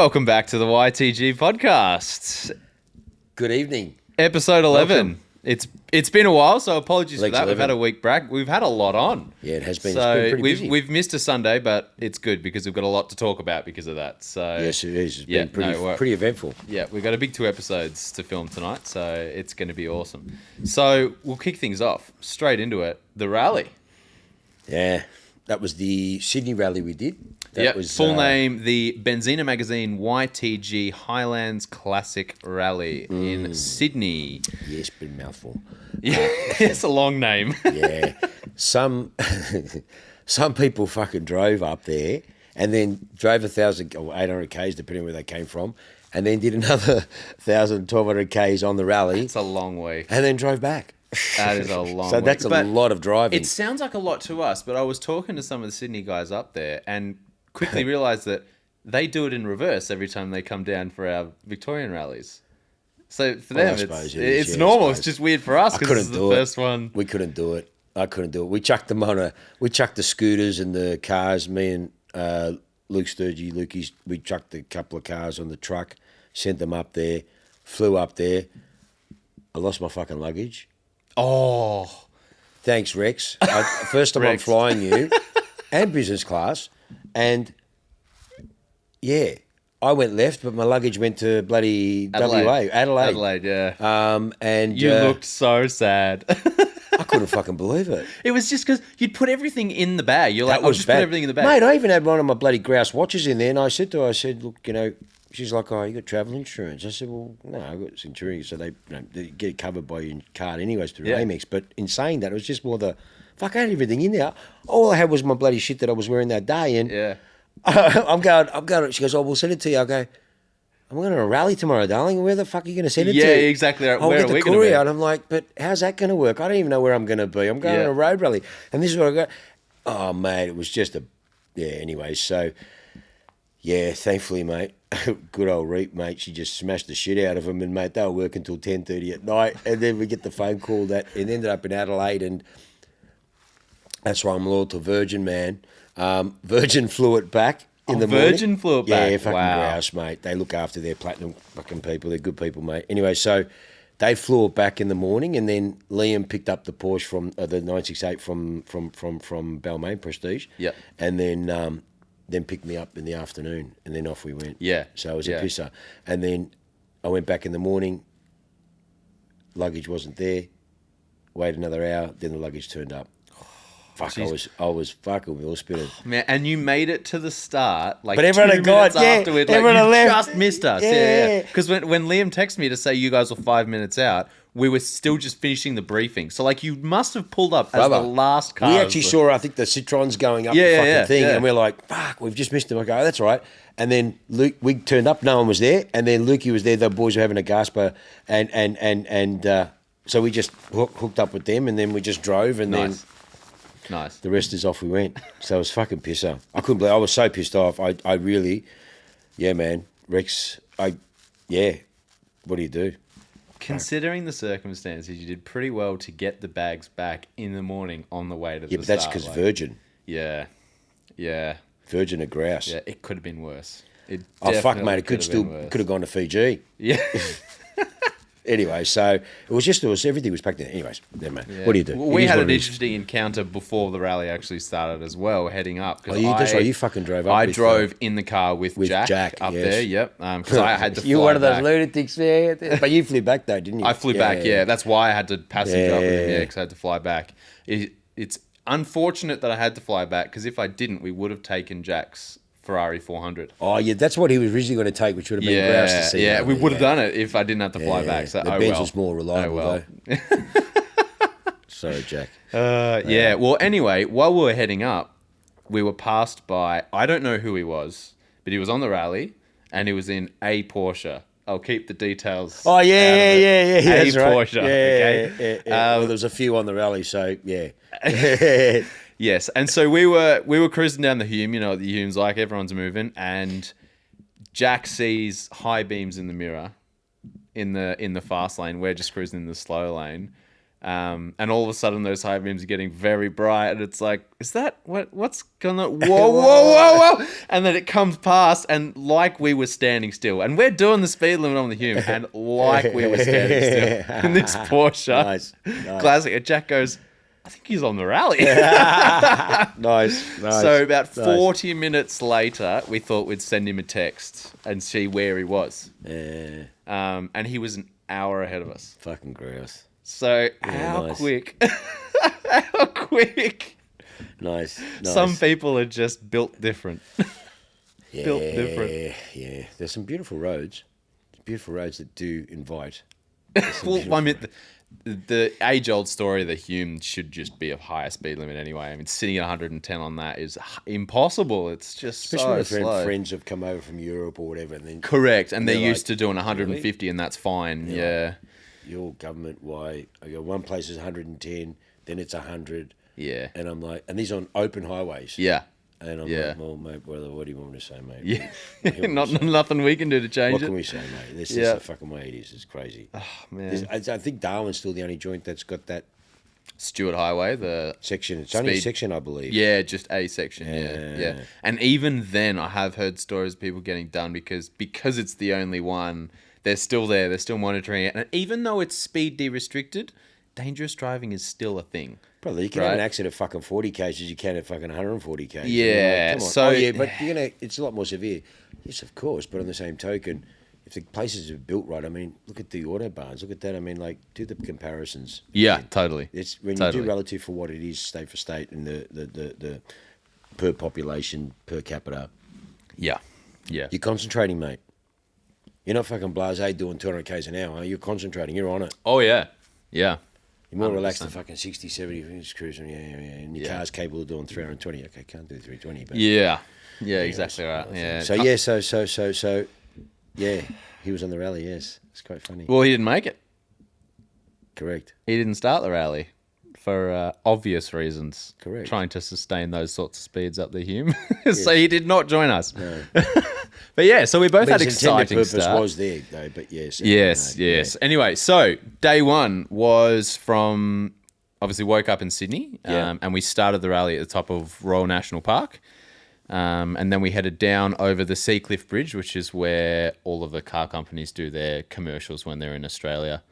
Welcome back to the YTG Podcast. Good evening. Episode 11. Welcome. It's been a while, so apologies for Legs that. 11. We've had a week break. We've had a lot on. Yeah, it has been. So it's been pretty busy. we've missed a Sunday, but it's good because we've got a lot to talk about because of that. So Yes, it is. It's Yeah, been no, pretty eventful. yeah, we've got a big 2 episodes to film tonight, so it's going to be awesome. So we'll kick things off straight into it. The rally. Yeah, that was the Sydney rally we did. That Yep, was full name, the Benzina Magazine YTG Highlands Classic Rally in Sydney. Yes, been a mouthful. Yeah, it's a long name. Yeah, some people fucking drove up there and then drove 1,000 or 800 k's, depending where they came from, and then did another 1,000, 1,200 k's on the rally. It's a long way. And then drove back. That is a long So way. that's a lot of driving. It sounds like a lot to us, but I was talking to some of the Sydney guys up there and quickly realised that they do it in reverse every time they come down for our Victorian rallies. So for them, it's normal. It's just weird for us because it's the first one. We couldn't do it. I couldn't do it. We chucked the scooters and the cars. Me and Luke Sturgey, we chucked a couple of cars on the truck, sent them up there, flew up there. I lost my fucking luggage. Oh, thanks, Rex. First time Rex. I'm flying you, and business class, and yeah, I went left, but my luggage went to bloody Adelaide. Adelaide, yeah. And You looked so sad. I couldn't fucking believe it. It was just because you'd put everything in the bag. You're like, That I'll was just bad. put everything in the bag. Mate, I even had one of my bloody grouse watches in there, and I said to her, look, she's like, oh, you got travel insurance? I said, well, no, I got Centurion, so they get it covered by your card anyways through Amex. But in saying that, it was just more fuck, I had everything in there. All I had was my bloody shit that I was wearing that day, and Yeah. I'm going. She goes, oh, we'll send it to you. I go, I'm going to a rally tomorrow, darling. Where the fuck are you going to send it to? Yeah, exactly. I'll Where get are the we gonna courier. be? And I'm like, but how's that going to work? I don't even know where I'm going to be. I'm going on a road rally. And this is what I got. Oh, mate, it was just anyway. So, yeah, thankfully, mate, good old Reap, mate, she just smashed the shit out of them. And, mate, they were working till 10:30 at night. And then we get the phone call that it ended up in Adelaide. And that's why I'm loyal to Virgin, man. Virgin flew it back. In the Virgin morning. flew it back. Yeah, fucking Wow. grouse, mate. They look after their platinum fucking people. They're good people, mate. Anyway, so they flew it back in the morning, and then Liam picked up the Porsche from the 968 from Balmain Prestige. Yep. And then picked me up in the afternoon, and then off we went. Yeah. So it was a pisser. And then I went back in the morning. Luggage wasn't there. Waited another hour. Then the luggage turned up. Fuck, Jeez. I was fucking wheel spinning. Man, and you made it to the start, like But everyone 2 had gone, minutes yeah, afterward. Like, everyone you had left. just missed us. Yeah. Yeah. Because when Liam texted me to say you guys were 5 minutes out, we were still just finishing the briefing. So, like, you must have pulled up as the last car. We actually saw, I think, the Citroen's going up the fucking thing, and we're like, fuck, we've just missed him. I go, oh, that's all right. And then Luke, we turned up, no one was there, and then Lukey was there, the boys were having a gasper, and so we just hooked up with them, and then we just drove, and then the rest is off we went. So it was fucking pisser. I couldn't believe I was so pissed off. I really, yeah, man. Rex, what do you do? Considering the circumstances, you did pretty well to get the bags back in the morning on the way to the Yeah, but that's start. because Virgin. Yeah. Virgin are grouse. Yeah, it could have been worse. Oh, fuck, mate. It could have gone to Fiji. Yeah. Anyway, so everything was packed in. Anyways, never mind. Yeah. What do you do? Well, we had an interesting encounter before the rally actually started as well, heading up. That's right. You fucking drove up. I drove in the car with Jack up yes. there. Yep. Because I had to. You're fly one of those back. lunatics there, but you flew back though, didn't you? I flew back. Yeah, that's why I had to passenger up with him. Yeah. Yeah, because I had to fly back. It's unfortunate that I had to fly back because if I didn't, we would have taken Jack's Ferrari 400. Oh yeah, that's what he was originally going to take, which would have been grouse to see. Yeah, we would have done it if I didn't have to fly back. So the Benz was more reliable though. Sorry, Jack. Yeah. Well, anyway, while we were heading up, we were passed by, I don't know who he was, but he was on the rally and he was in a Porsche. I'll keep the details. Oh yeah. A That's right. Porsche. Okay. Well, there was a few on the rally, so yeah. Yes, and so we were cruising down the Hume. You know what the Hume's like. Everyone's moving, and Jack sees high beams in the mirror in the fast lane. We're just cruising in the slow lane, And all of a sudden, those high beams are getting very bright, and it's like, is that what's going on? Whoa! And then it comes past, and like we were standing still, and we're doing the speed limit on the Hume, and like we were standing still in this Porsche Nice. Classic. And Jack goes, I think he's on the rally. Nice. So about 40 minutes later, we thought we'd send him a text and see where he was. Yeah. And he was an hour ahead of us. Fucking gross. So how quick? How quick? Nice. Some people are just built different. Built different. Yeah. There's some beautiful roads. Beautiful roads that do invite. Well, I mean, the age-old story of the Hume should just be a higher speed limit anyway. I mean, sitting at 110 on that is impossible. It's just especially so when slow. Friends have come over from Europe or whatever, and then correct, and they're used to doing 150, really? And that's fine. Yeah. Your government, why? I go, one place is 110, then it's 100. Yeah. And I'm like, and these on open highways. Yeah. And I'm like, well, mate, what do you want me to say, mate? Yeah. Nothing we can do to change it. What can we say, mate? This is the fucking way it is. It's crazy. Oh, man. I think Darwin's still the only joint that's got that. Stewart Highway, the section. It's only a section, I believe. Yeah, just a section. Yeah. And even then, I have heard stories of people getting done because it's the only one. They're still there. They're still monitoring it. And even though it's speed de-restricted, dangerous driving is still a thing. Probably you can have an accident at fucking 40 k's as you can at fucking 140 k's. Yeah. Come on. So but it's a lot more severe. Yes, of course. But on the same token, if the places are built right, I mean, look at the autobahns. Look at that. I mean, like, do the comparisons. Yeah, totally. It's when you do relative for what it is, state for state, and the per population, per capita. Yeah. You're concentrating, mate. You're not fucking blasé doing 200 k's an hour. You're concentrating. You're on it. Oh, yeah. Yeah. You're more relaxed than fucking 60, 70, just cruising. Yeah. And your car's capable of doing 320. Okay, can't do 320. But yeah, exactly right. Yeah. So, he was on the rally, yes. It's quite funny. Well, he didn't make it. Correct. He didn't start the rally for obvious reasons. Correct. Trying to sustain those sorts of speeds up the Hume. So he did not join us. No. But yeah, so we both had exciting purpose start. Was there though, but yes. Yes. Yeah. Anyway, so day one was from obviously woke up in Sydney, and we started the rally at the top of Royal National Park, and then we headed down over the Seacliff Bridge, which is where all of the car companies do their commercials when they're in Australia.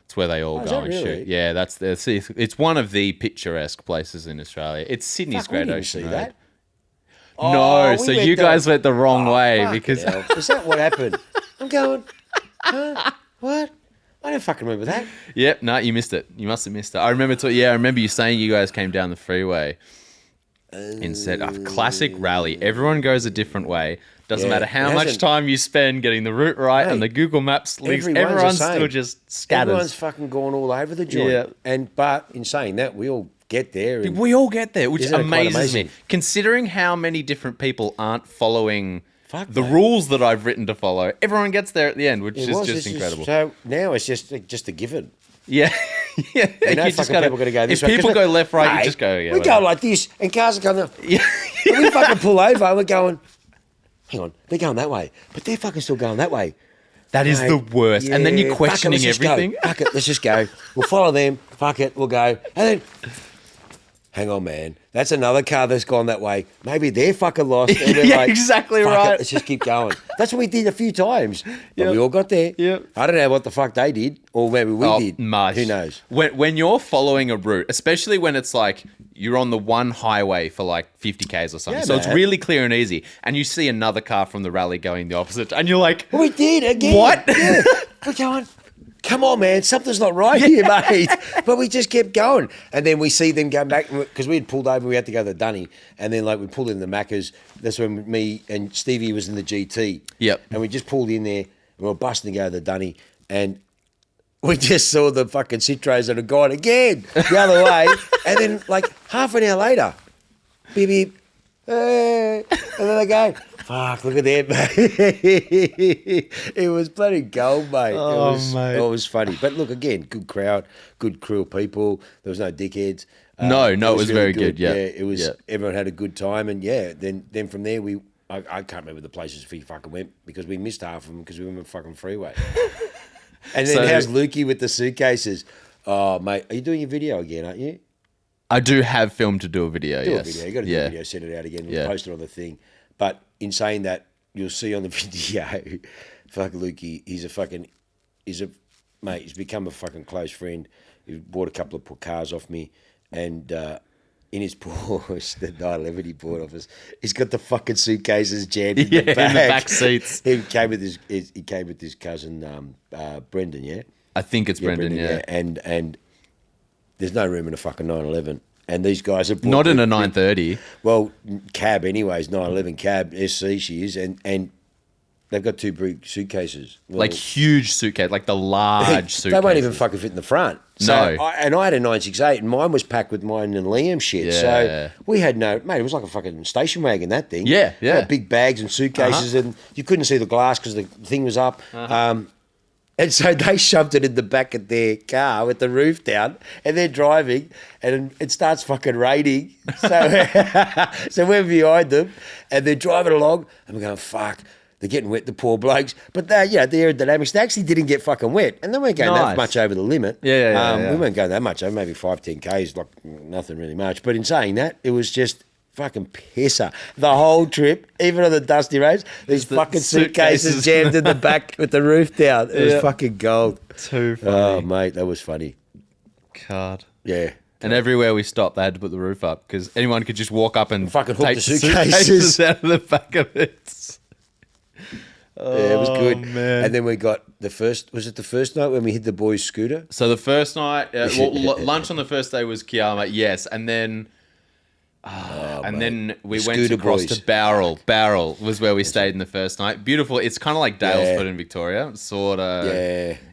It's where they all go and shoot. Yeah, it's one of the picturesque places in Australia. It's Sydney's Great Ocean Road. That? No, so you guys went the wrong way because is that what happened? I'm going, huh? What? I don't fucking remember that. Yep, no, you missed it. You must have missed it. I remember you saying you guys came down the freeway and said, classic rally. Everyone goes a different way. Doesn't matter how much time you spend getting the route right and the Google Maps links. Everyone's still just scatters. Everyone's fucking gone all over the joint. Yeah. But in saying that, we all get there. We all get there, which amazes me. Considering how many different people aren't following the rules that I've written to follow, everyone gets there at the end, which is just incredible. So now it's just a given. Yeah. Yeah. You know, fucking people got to go this way. If people go left, right, you just go. Yeah, we go like this, and cars are coming. Yeah. And we fucking pull over, and we're going, hang on, they're going that way, but they're fucking still going that way. That is the worst. And then you're questioning everything. Fuck it, let's just go. We'll follow them. Fuck it, we'll go. And then, hang on, man. That's another car that's gone that way. Maybe they're fucking lost. And yeah, like, exactly right. Let's just keep going. That's what we did a few times. But we all got there. Yep. I don't know what the fuck they did, or maybe we did. Much. Who knows? When you're following a route, especially when it's like you're on the one highway for like 50 Ks or something, so it's really clear and easy, and you see another car from the rally going the opposite, and you're like, we did again. What? Yeah. We're going, come on, man, something's not right here, mate. But we just kept going. And then we see them going back, because we had pulled over, we had to go to the Dunny. And then, like, we pulled in the Maccas. That's when me and Stevie was in the GT. Yep. And we just pulled in there, and we were busting to go to the Dunny. And we just saw the fucking Citroens that had gone again the other way. And then, like, half an hour later, beep, beep, hey. And then they go, fuck, look at that, mate. It was bloody gold, mate. Mate. It was funny. But look, again, good crowd, good crew of people. There was no dickheads. No, it was really very good. Yeah. It was. Everyone had a good time. And, then from there, I can't remember the places we fucking went because we missed half of them because we went on the fucking freeway. And then how's Lukey with the suitcases? Oh, mate, are you doing your video again, aren't you? I do have film to do a video, Do yes. a video. You got to do a video, send it out again. We'll post it on the thing. But in saying that, you'll see on the video, fuck Lukey, mate, he's become a fucking close friend. He bought a couple of cars off me, and in his Porsche, the 911 he bought off us, he's got the fucking suitcases jammed in the back. In the back seats. He came with his cousin Brendan, yeah? I think it's Brendan, yeah. And there's no room in a fucking 911. And these guys are... Not in a 930. Well, cab anyways, 911 cab, SC she is, and they've got two big suitcases. Well, like huge suitcase, like the large suitcase. They won't even fucking fit in the front. So No. I had a 968 and mine was packed with mine and Liam shit. Yeah. So we had no... Mate, it was like a fucking station wagon, that thing. Yeah. Had big bags and suitcases and you couldn't see the glass because the thing was up. And so they shoved it in the back of their car with the roof down, and they're driving, and it starts fucking raining. So we're behind them, and they're driving along, and we're going, fuck, they're getting wet, the poor blokes. But the aerodynamics, they actually didn't get fucking wet, and they weren't going that much over the limit. Yeah. We weren't going that much over, maybe 5-10 Ks, like nothing really much. But in saying that, it was just... fucking pisser. The whole trip, even on the dusty roads, these fucking suitcases jammed in the back with the roof down. It was fucking gold. Too funny. Oh, mate, that was funny. God. Yeah. And everywhere we stopped, they had to put the roof up because anyone could just walk up and fucking hook take the suitcases out of the back of it. Yeah, it was good. Man. And then we got the first night when we hid the boys' scooter? So the first night, lunch on the first day was Kiama, yes. And then... then we went across to Bowral. Bowral was where we stayed in the first night. Beautiful. It's kind of like Dalesford in Victoria, sort of.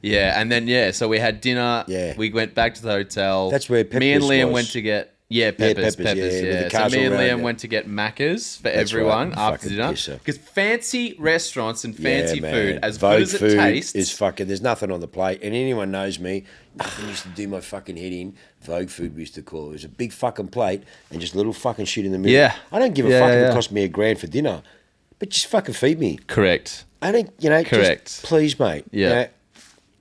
Yeah. And then, so we had dinner. Yeah. We went back to the hotel. That's where Peppers me and Liam was. went to get... Peppers. So me and Liam went to get Macca's for everyone after dinner. Because fancy restaurants and fancy food, as Vogue good as it tastes... is fucking... There's nothing on the plate. And anyone knows me, I used to do my fucking head in. Vogue food we used to call it. It was a big fucking plate and just little fucking shit in the middle. Yeah. I don't give a fuck if it cost me $1,000 for dinner. But just fucking feed me. Correct. I don't... Correct. Just please, mate. Yeah.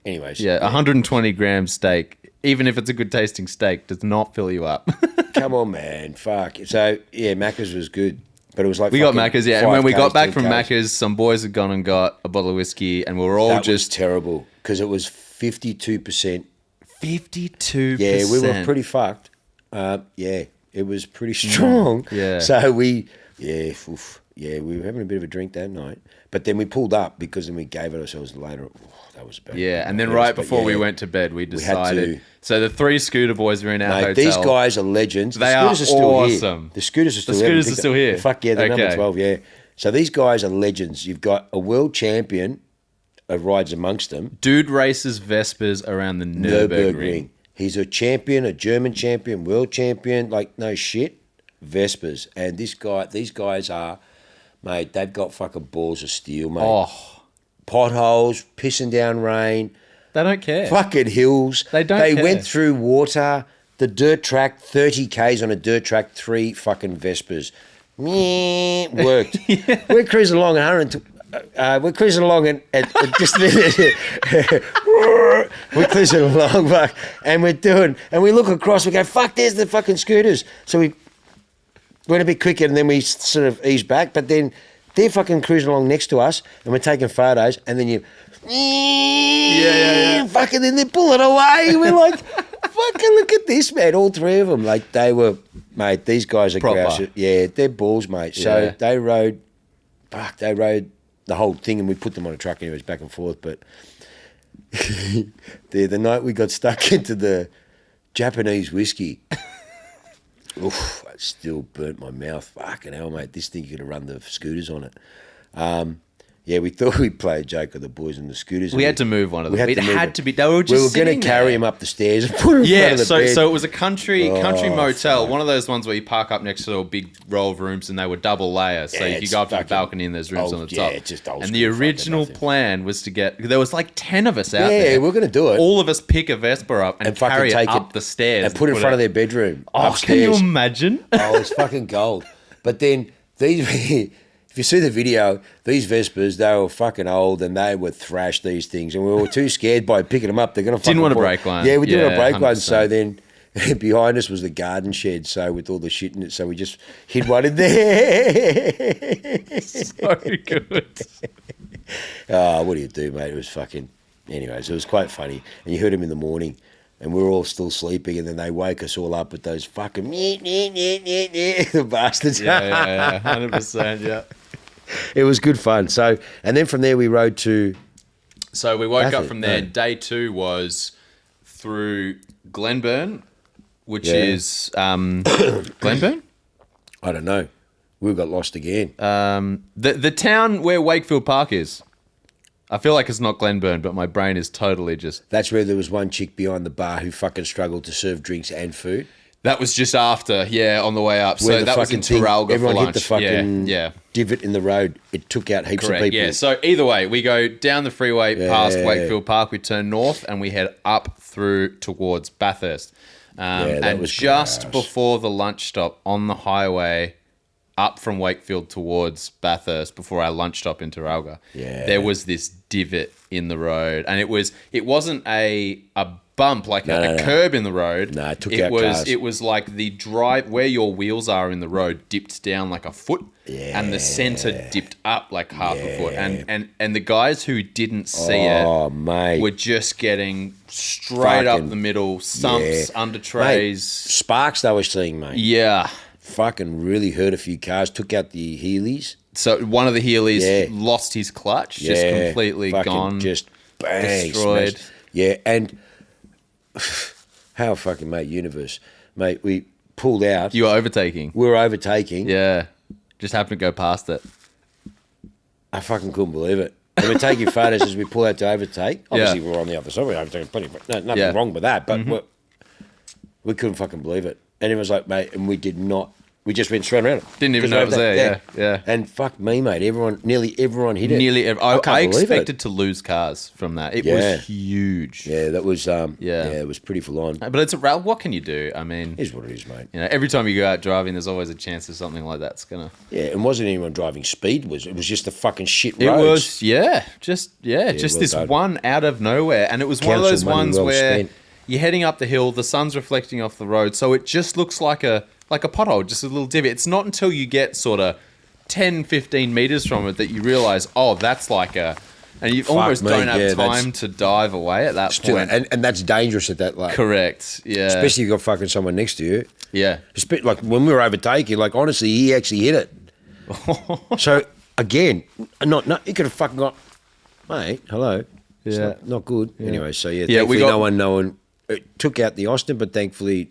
Anyways. Yeah, 120 gram steak, even if it's a good tasting steak, does not fill you up. Come on, man. Fuck. So, Macca's was good. But it was like... We got Macca's, and when we got back from Macca's, some boys had gone and got a bottle of whiskey, and we were all that was terrible, because it was 52%. 52%? Yeah, we were pretty fucked. It was pretty strong. Yeah. So we were having a bit of a drink that night. But then we pulled up, because then we gave it ourselves later. That was bad. Yeah, and then right before we went to bed, we decided... So the 3 scooter boys were in our hotel. These guys are legends. They are awesome. The scooters are still here. The scooters are still here. Fuck yeah, they're number 12, yeah. So these guys are legends. You've got a world champion of rides amongst them. Dude races Vespers around the Nürburgring. He's a champion, a German champion, world champion, like no shit. Vespers. And these guys are, mate, they've got fucking balls of steel, mate. Oh. Potholes, pissing down rain. They don't care. Fucking hills. They don't care. They went through water, the dirt track, 30 Ks on a dirt track, 3 fucking Vespers. Worked. We're cruising along at 100. We're cruising along and just we're cruising along, fuck, and we look across. We go, fuck, there's the fucking scooters. So we went a bit quicker, and then we sort of eased back. But then they're fucking cruising along next to us, and we're taking photos. And then fucking then they're pulling away. We're like, fucking look at this, man. All 3 of them, like they were, mate. These guys are grouse. Yeah, they're balls, mate. So they rode the whole thing, and we put them on a truck anyways, back and forth. But the night we got stuck into the Japanese whiskey, oof, it still burnt my mouth. Fucking hell, mate. This thing, you could have run the scooters on it. We thought we'd play a joke of the boys and the scooters. We had to move one of them. It had to be. They were just We were going to carry him up the stairs and put him in front of the bed. So it was a country motel, one of those ones where you park up next to a big row of rooms, and they were double layer, so you could go up to the balcony and there's rooms on the top. Yeah, just old and the original plan was to get... There was like 10 of us out there. Yeah, we're going to do it. All of us pick a Vespa up and carry it up the stairs. And put it in front of their bedroom. Oh, upstairs. can you imagine? Oh, it's fucking gold. But then these if you see the video, these Vespers, they were fucking old and they would thrash these things. And we were too scared by picking them up. They're going to Didn't want to break one. Yeah, we didn't want to break 100%. One. So then behind us was the garden shed, so with all the shit in it. So we just hid one in there. So good. Oh, what do you do, mate? It was fucking... Anyways, it was quite funny. And you heard them in the morning, and we were all still sleeping, and then they woke us all up with those fucking... the bastards. Yeah, 100%, yeah. It was good fun. So, and then from there we rode to... So we woke up from there. Day 2 was through Glenburn, which is... Glenburn? I don't know. We got lost again. The town where Wakefield Park is. I feel like it's not Glenburn, but my brain is totally just... That's where there was one chick behind the bar who fucking struggled to serve drinks and food. That was just after, on the way up. Where so that was in Traralga for lunch. Everyone hit the fucking divot in the road. It took out heaps of people. Yeah, so either way, we go down the freeway past Wakefield Park, we turn north, and we head up through towards Bathurst. And was just before the lunch stop on the highway up from Wakefield towards Bathurst, before our lunch stop in Traralga, there was this divot in the road. And it wasn't a bump, like a curb in the road. No, it took out cars. It was like the drive where your wheels are in the road dipped down like a foot, and the centre dipped up like half a foot. And the guys who didn't see it mate, were just getting straight up the middle, sumps, under trays. Mate, sparks they were seeing, mate. Yeah. Fucking really hurt a few cars, took out the Heelys. So one of the Heelys lost his clutch, just completely gone. Just bang, destroyed. Smashed. Yeah, and... how fucking, mate, universe. Mate, we pulled out. You were overtaking. We were overtaking. Yeah. Just happened to go past it. I fucking couldn't believe it. And we're taking photos as we pull out to overtake. Obviously, we're on the other side. We're overtaking plenty. Nothing wrong with that, but we couldn't fucking believe it. And it was like, mate, and we did not... We just went straight around it. Didn't even know it was there, yeah. And fuck me, mate, nearly everyone hit it. I expected to lose cars from that. It was huge. Yeah, that was, it was pretty full on. But it's a rally. What can you do? I mean... It is what it is, mate. You know, every time you go out driving, there's always a chance that something like that's going to... Yeah, and wasn't anyone driving speed, it was just the fucking shit roads. It was, just this one out of nowhere. And it was one of those ones where you're heading up the hill, the sun's reflecting off the road, so it just looks like a pothole, just a little divot. It's not until you get sort of 10, 15 metres from it that you realise, that's like a... And you almost don't have time to dive away at that point. And that's dangerous at that level. Correct, yeah. Especially if you've got fucking someone next to you. Yeah. Like when we were overtaking, like honestly, he actually hit it. So, again, he could have fucking got... Mate, hello. Yeah. It's not good. Yeah. Anyway, so thankfully no one... It took out the Austin, but thankfully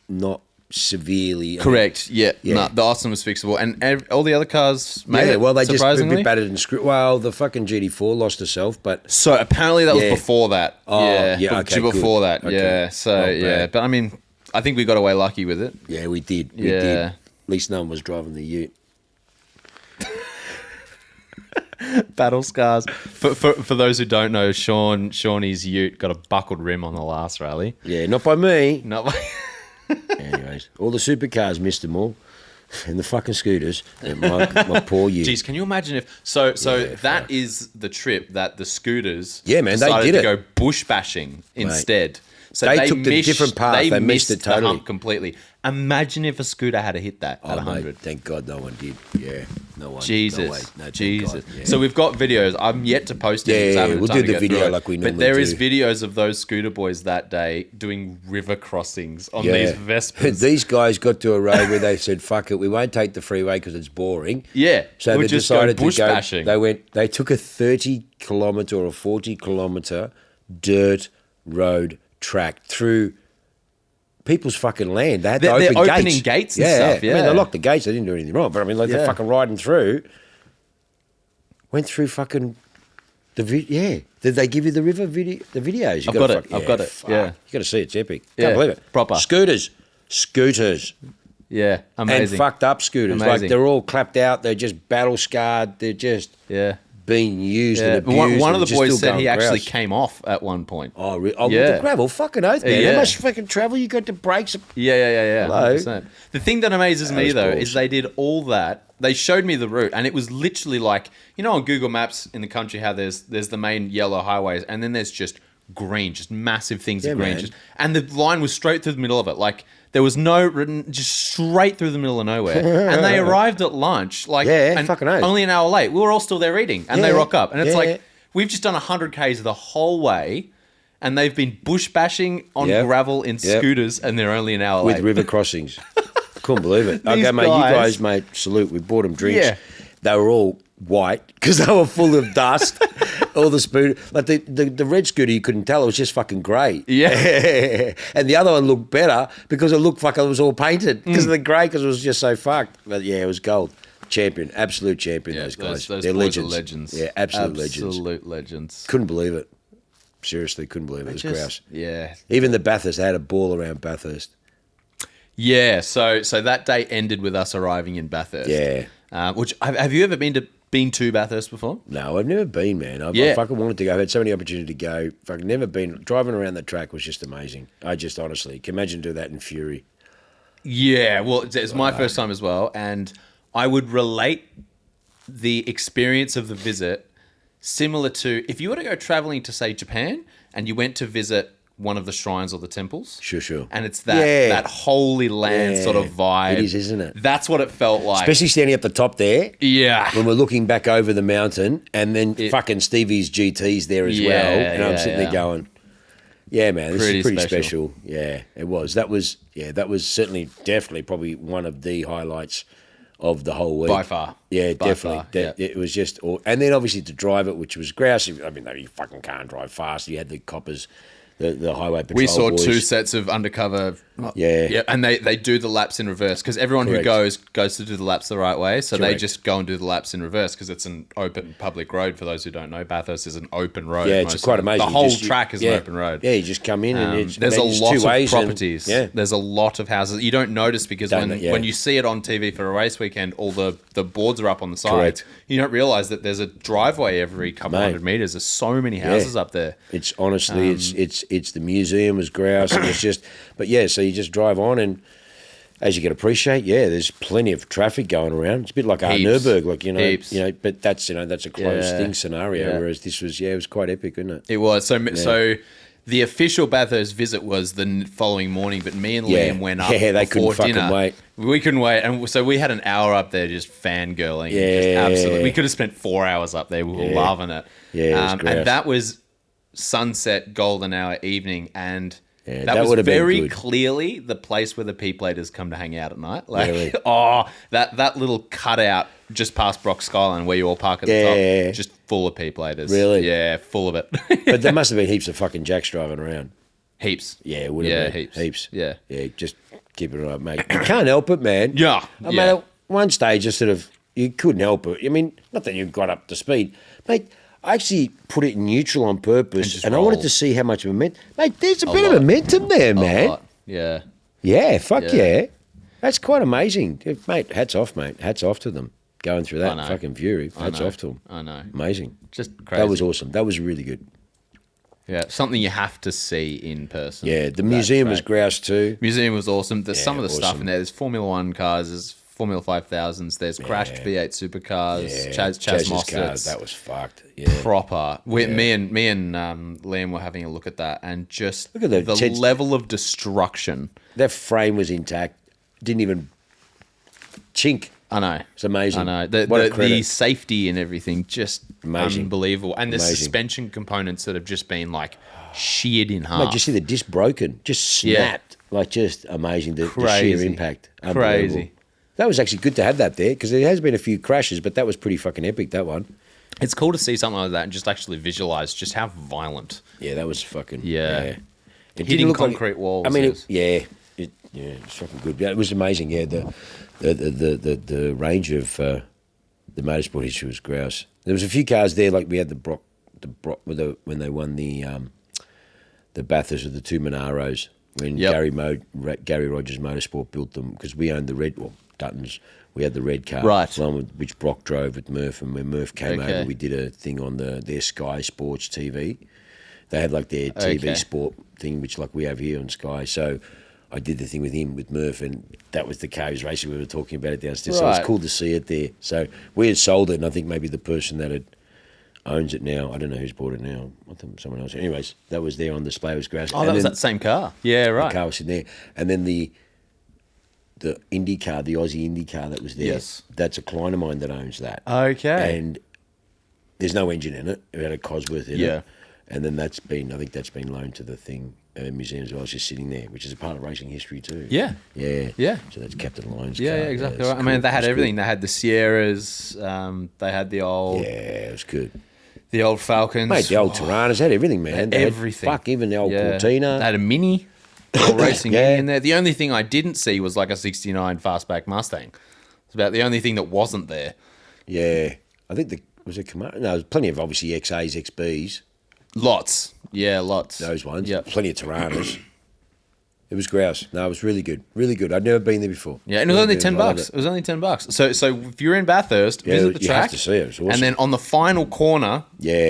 not... severely. Correct. No, the Austin was fixable, and all the other cars made it. Well, they just surprisingly. a bit battered and screwed. Well, the fucking GT4 lost herself, but so apparently that was before that. Before that. Okay. Yeah. So but I mean, I think we got away lucky with it. Yeah, we did. We did. At least no one was driving the Ute. Battle scars. For those who don't know, Shawnee's Ute got a buckled rim on the last rally. Yeah, not by me. Not by. Anyways, all the supercars missed them all, and the fucking scooters. And my poor Ute. Jeez, can you imagine if that is the trip that the scooters? Yeah, man, they did to go bush bashing instead. So they took the different path. They missed it totally. The hump completely. Imagine if a scooter had hit that at 100. Mate, thank God no one did. Yeah, no one. Jesus. No, Jesus. God, yeah. So we've got videos. I'm yet to post it. Yeah, we'll do the video like we normally do. But there is videos of those scooter boys that day doing river crossings on these Vespers. These guys got to a road where they said, fuck it, we won't take the freeway because it's boring. Yeah. So they decided bush to go. Bashing. They took a 30-kilometre or a 40-kilometre dirt road track through people's fucking land. They had to open opening gates and stuff. Yeah. I mean, they locked the gates. They didn't do anything wrong. But I mean, they're fucking riding through. Went through fucking the video. Did they give you the river video? The videos? I've got it. Fuck. Yeah. You got to see it. It's epic. Can't believe it. Proper scooters. Yeah, amazing. And fucked up scooters. Amazing. Like they're all clapped out. They're just battle scarred. They're just being used and abused. One of the boys said he grouse. actually came off at one point. Oh, really? Oh, with the gravel? Fucking oath, man. How much fucking travel you got to break? Yeah. Hello? 100%. The thing that amazes me, though, is they did all that. They showed me the route, and it was literally like, you know, on Google Maps in the country, how there's the main yellow highways, and then there's just green, just massive things of green. And the line was straight through the middle of it. Like, there was no written, just straight through the middle of nowhere. And they arrived at lunch, like, only an hour late. We were all still there eating, and they rock up. And it's like, we've just done 100 Ks the whole way, and they've been bush bashing on gravel in scooters, and they're only an hour late. With river crossings. Couldn't believe it. Okay, mate, you guys, mate, salute. We bought them drinks. Yeah. They were all white because they were full of dust. All the spoon, like the red scooter, you couldn't tell. It was just fucking grey. Yeah. And the other one looked better because it looked like it was all painted because of the grey, because it was just so fucked. But yeah, it was gold. Champion, absolute champion, those guys. Those They're boys legends. Are legends. Yeah, absolute legends. Couldn't believe it. Seriously, couldn't believe it. It was grouse. Yeah. Even the Bathurst, they had a ball around Bathurst. Yeah, so that day ended with us arriving in Bathurst. Yeah. Which have you ever been to Bathurst before? No, I've never been, man. I fucking wanted to go. I've had so many opportunities to go. Fucking never been. Driving around the track was just amazing. I just honestly can imagine doing that in Fury. Yeah, well, it's my first time as well, and I would relate the experience of the visit similar to if you were to go traveling to, say, Japan, and you went to visit one of the shrines or the temples. Sure. And it's that holy land sort of vibe. It is, isn't it? That's what it felt like. Especially standing up the top there. Yeah. When we're looking back over the mountain, and then fucking Stevie's GT's there as well. And I'm sitting there going, yeah, man, this is pretty special. Yeah, it was. That was certainly, definitely, probably one of the highlights of the whole week. By far. Yeah, definitely. It was just, and then obviously to drive it, which was grouse. I mean, you fucking can't drive fast. You had the coppers. The highway patrol. We saw boys. 2 sets of undercover. Yeah, and they do the laps in reverse because everyone who goes to do the laps the right way. So they just go and do the laps in reverse because it's an open public road. For those who don't know, Bathurst is an open road. Yeah, it's quite amazing. The whole track is an open road. Yeah, you just come in and there's a lot of properties. And, there's a lot of houses. You don't notice because when you see it on TV for a race weekend, all the boards are up on the side. Correct. You don't realise that there's a driveway every couple hundred metres. There's so many houses up there. It's honestly, it's the museum was grouse, and it's just, but yeah, so you just drive on, and as you can appreciate, there's plenty of traffic going around. It's a bit like Nürburgring, like you know, but that's a closed thing scenario. Whereas this was, it was quite epic, wasn't it? It was. So the official Bathurst visit was the following morning, but me and Liam went up. Yeah, they couldn't fucking dinner. wait. We couldn't wait, and so we had an hour up there just fangirling. Just absolutely. We could have spent 4 hours up there. We were loving it. Yeah, and that was sunset, golden hour evening, and that would was have very been good. Clearly the place where the P-platers come to hang out at night. Like, really? that little cutout just past Brock Skyline where you all park at the top, just full of P-platers. Really? Yeah, full of it. But there must have been heaps of fucking jacks driving around. Heaps. Yeah, it would have been. Heaps. Yeah. Yeah, just keep it right, mate. You can't help it, man. Yeah. I mean, at one stage, you couldn't help it. I mean, not that you got up to speed. Mate, I actually put it in neutral on purpose, and I wanted to see how much momentum. Mate, there's a bit of momentum there, man. Yeah. Yeah, fuck yeah. That's quite amazing. Mate, hats off, mate. Hats off to them. Going through that fucking fury. Hats off to them. I know. Amazing. Just crazy. That was awesome. That was really good. Yeah, something you have to see in person. Yeah, the museum was grouse too. Museum was awesome. There's some of the stuff in there. There's Formula 1 cars, there's Formula 5000s, there's crashed V8 supercars, Chaz Moster's cars. That was fucked. Yeah. Proper. Me and Liam were having a look at that, and just look at the level of destruction. That frame was intact. Didn't even chink. I know. It's amazing. I know. The safety and everything, just amazing. Unbelievable. And the suspension components that have just been like sheared in half. Mate, you see the disc broken, just snapped. Like just amazing. The sheer impact. Crazy. That was actually good to have that there because there has been a few crashes, but that was pretty fucking epic, that one. It's cool to see something like that and just actually visualize just how violent. Yeah, that was fucking... Yeah. It hitting concrete walls. I mean, it's fucking good. Yeah, it was amazing, the range of the motorsport history was grouse. There was a few cars there, like we had the Brock when they won the Bathurst with the 2 Monaros, when Gary Rogers Motorsport built them, because we owned the red one. Duttons. We had the red car, right? Which Brock drove with Murph, and when Murph came over, we did a thing on their Sky Sports TV. They had like their TV sport thing, which like we have here on Sky. So I did the thing with him, with Murph, and that was the car he was racing. We were talking about it downstairs. Right. So it was cool to see it there. So we had sold it, and I think maybe the person that owns it now, I don't know who's bought it now. I think someone else. Anyways, that was there on display. It was great. Oh, and that was that same car. Yeah, right. The car was sitting there. And then the Indy car, the Aussie Indy car that was there, yes, that's a client of mine that owns that. Okay. And there's no engine in it. It had a Cosworth in it. And then I think that's been loaned to the thing museum as well. It's just sitting there, which is a part of racing history too. Yeah. So that's Captain Lyon's car. Yeah, exactly right. Cool. I mean, they had everything. They had the Sierras. They had the old. Yeah, it was good. The old Falcons. Mate, the old Tiranas had everything, man. They everything. Even the old Cortina. They had a Mini. All racing in there. The only thing I didn't see was like a 69 fastback Mustang. It's about the only thing that wasn't there. Yeah. I think was it Camaro? No, there's plenty of obviously XAs, XBs. Lots. Yeah, lots. Those ones. Yep. Plenty of Tiranas. It was grouse. No, it was really good. Really good. I'd never been there before. Yeah, and it was only $10. It was only $10. So if you're in Bathurst, visit the track. You have to see it. It was awesome. And then on the final corner,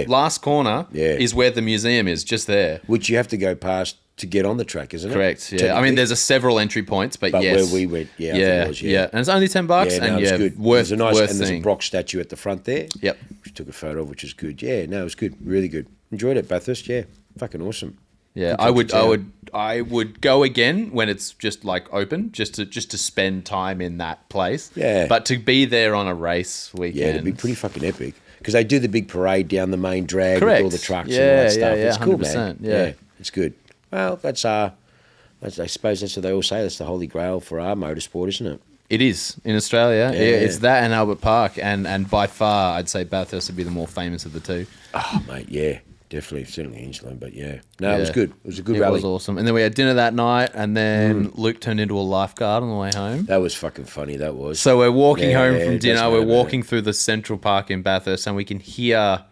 last corner, is where the museum is, just there. Which you have to go past to get on the track, isn't it? Correct. Yeah. I mean, there's several entry points, but yes. Where we went, I think it was, and it's only $10, and it's good. Worth and there's seeing. a Brock statue at the front there. Yep. Which took a photo of, which is good. Yeah, no, it was good. Really good. Enjoyed it, Bathurst. Yeah, fucking awesome. Yeah, I would go again when it's just like open, just to spend time in that place. Yeah. But to be there on a race weekend, yeah, it'd be pretty fucking epic because they do the big parade down the main drag with all the trucks and all that stuff. It's cool, man. Yeah, it's good. Well, that's I suppose that's what they all say. That's the holy grail for our motorsport, isn't it? It is in Australia. Yeah. It's that and Albert Park, and by far, I'd say Bathurst would be the more famous of the two. Oh, mate, yeah. Definitely, certainly Inchland, but yeah. No, it was good. It was a good rally. It was awesome. And then we had dinner that night, and then Luke turned into a lifeguard on the way home. That was fucking funny, that was. So we're walking home from dinner, we're walking through the Central Park in Bathurst, and we can hear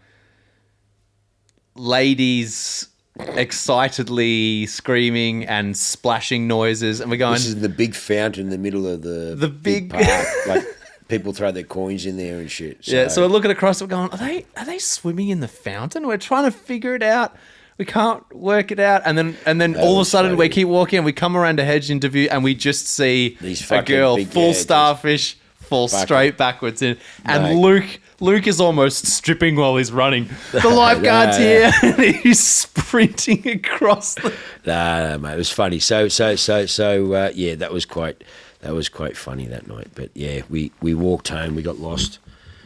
ladies excitedly screaming and splashing noises, and we're going... This is the big fountain in the middle of the big park, like... People throw their coins in there and shit. So we're looking across, we're going, are they swimming in the fountain? We're trying to figure it out. We can't work it out. And then all of a sudden we keep walking and we come around a hedge interview and we just see a girl full starfish fall straight backwards in. And Luke is almost stripping while he's running. The lifeguard's here and he's sprinting across the... No, mate, it was funny. So that was quite... That was quite funny that night. But yeah, we walked home, we got lost.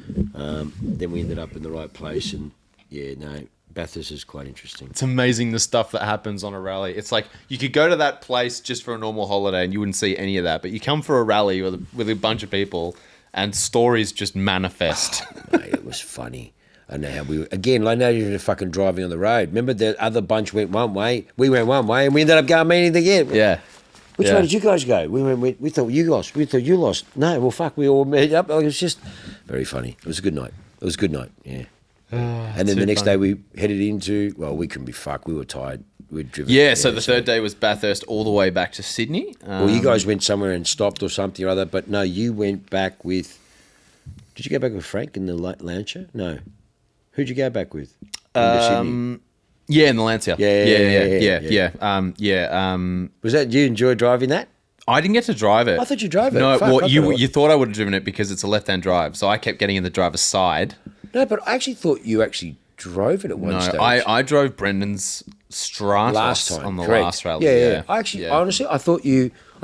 Then we ended up in the right place. And yeah, no, Bathurst is quite interesting. It's amazing the stuff that happens on a rally. It's like you could go to that place just for a normal holiday and you wouldn't see any of that. But you come for a rally with a bunch of people and stories just manifest. Oh, mate, it was funny. I know how I know you were fucking driving on the road. Remember the other bunch went one way, we went one way, and we ended up going meeting again. Yeah. Which way did you guys go? We thought you lost. We thought you lost. No, well, fuck, we all met up. It was just very funny. It was a good night. Yeah. And then the next day we headed into, well, we couldn't be fucked. We were tired. We'd driven. Yeah, so the third day was Bathurst all the way back to Sydney. Well, you guys went somewhere and stopped or something or other, but no, you went back with, did you go back with Frank in the Lancia? No. Who'd you go back with? Sydney? Yeah, in the Lancia. Yeah. Was that, you enjoy driving that? I didn't get to drive it. I thought you drove it. No, well, you thought I would have driven it because it's a left-hand drive, so I kept getting in the driver's side. No, but I actually thought you actually drove it at one stage. No, I drove Brendan's Stratos last time on the last rally. Yeah. Honestly, I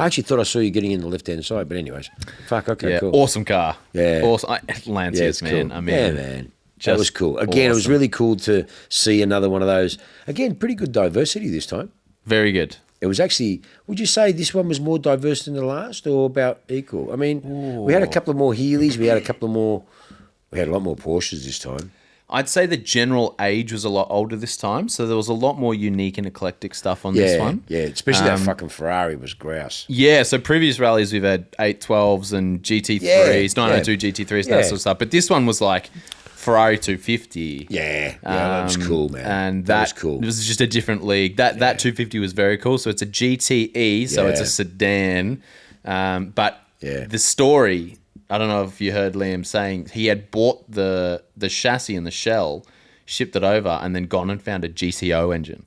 actually thought I saw you getting in the left-hand side, but anyways. Fuck, okay, cool. Awesome car. Yeah. Awesome. Lancias, man. Cool. I mean, man. That was cool. Again, It was really cool to see another one of those. Again, pretty good diversity this time. Very good. It was actually, would you say this one was more diverse than the last or about equal? I mean, we had a couple of more Healey's. We had a lot more Porsches this time. I'd say the general age was a lot older this time, so there was a lot more unique and eclectic stuff on this one. Yeah, especially that fucking Ferrari was grouse. Yeah, so previous rallies we've had 812s and GT3s, 902 GT3s, that sort of stuff. But this one was like Ferrari 250. Yeah, that was cool, man. And that was cool. It was just a different league. That 250 was very cool. So it's a GTE, so it's a sedan, but the story, I don't know if you heard Liam saying he had bought the chassis and the shell, shipped it over, and then gone and found a GCO engine.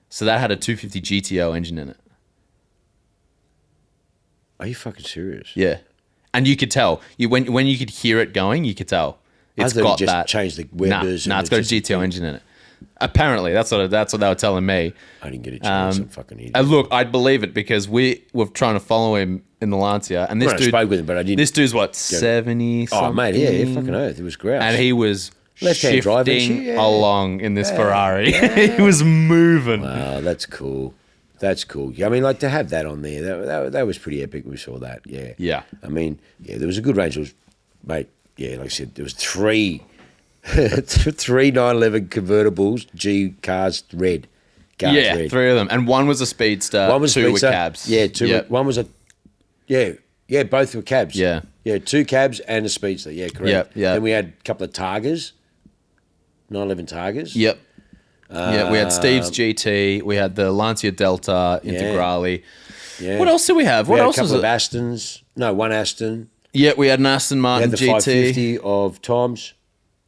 So that had a 250 GTO engine in it. Are you fucking serious? Yeah. And you could tell. When you could hear it going, you could tell. It's got just that. Changed the Webers. Nah, it's got a GTO engine in it. Apparently, that's what they were telling me. I didn't get a chance. I'm fucking idiot. And look, I'd believe it because we were trying to follow him in the Lancia, and this dude spoke with him, but I didn't. This dude's what 70 something. Oh mate, yeah, fucking oath. It was grouse. And he was left-hand shifting along in this Ferrari. He was moving. Wow, that's cool. That's cool. I mean, like to have that on there, that was pretty epic. We saw that. Yeah. Yeah. I mean, there was a good range. It was, mate. Yeah, like I said, there was three 911 convertibles, G cars, red. Red. 3 of them, and one was a speedster. One was 2 speedster. were cabs. Yeah, 2. Yep. One was both were cabs. Yeah. 2 cabs and a speedster. Yeah, correct. Yeah. Then we had a couple of Targas, 911 Targas. Yep. We had Steve's GT. We had the Lancia Delta Integrale. Yeah. What else did we have? What else was it? A couple of Astons. No, one Aston. Yeah, we had an Aston Martin GT. GT. 550 of Tom's.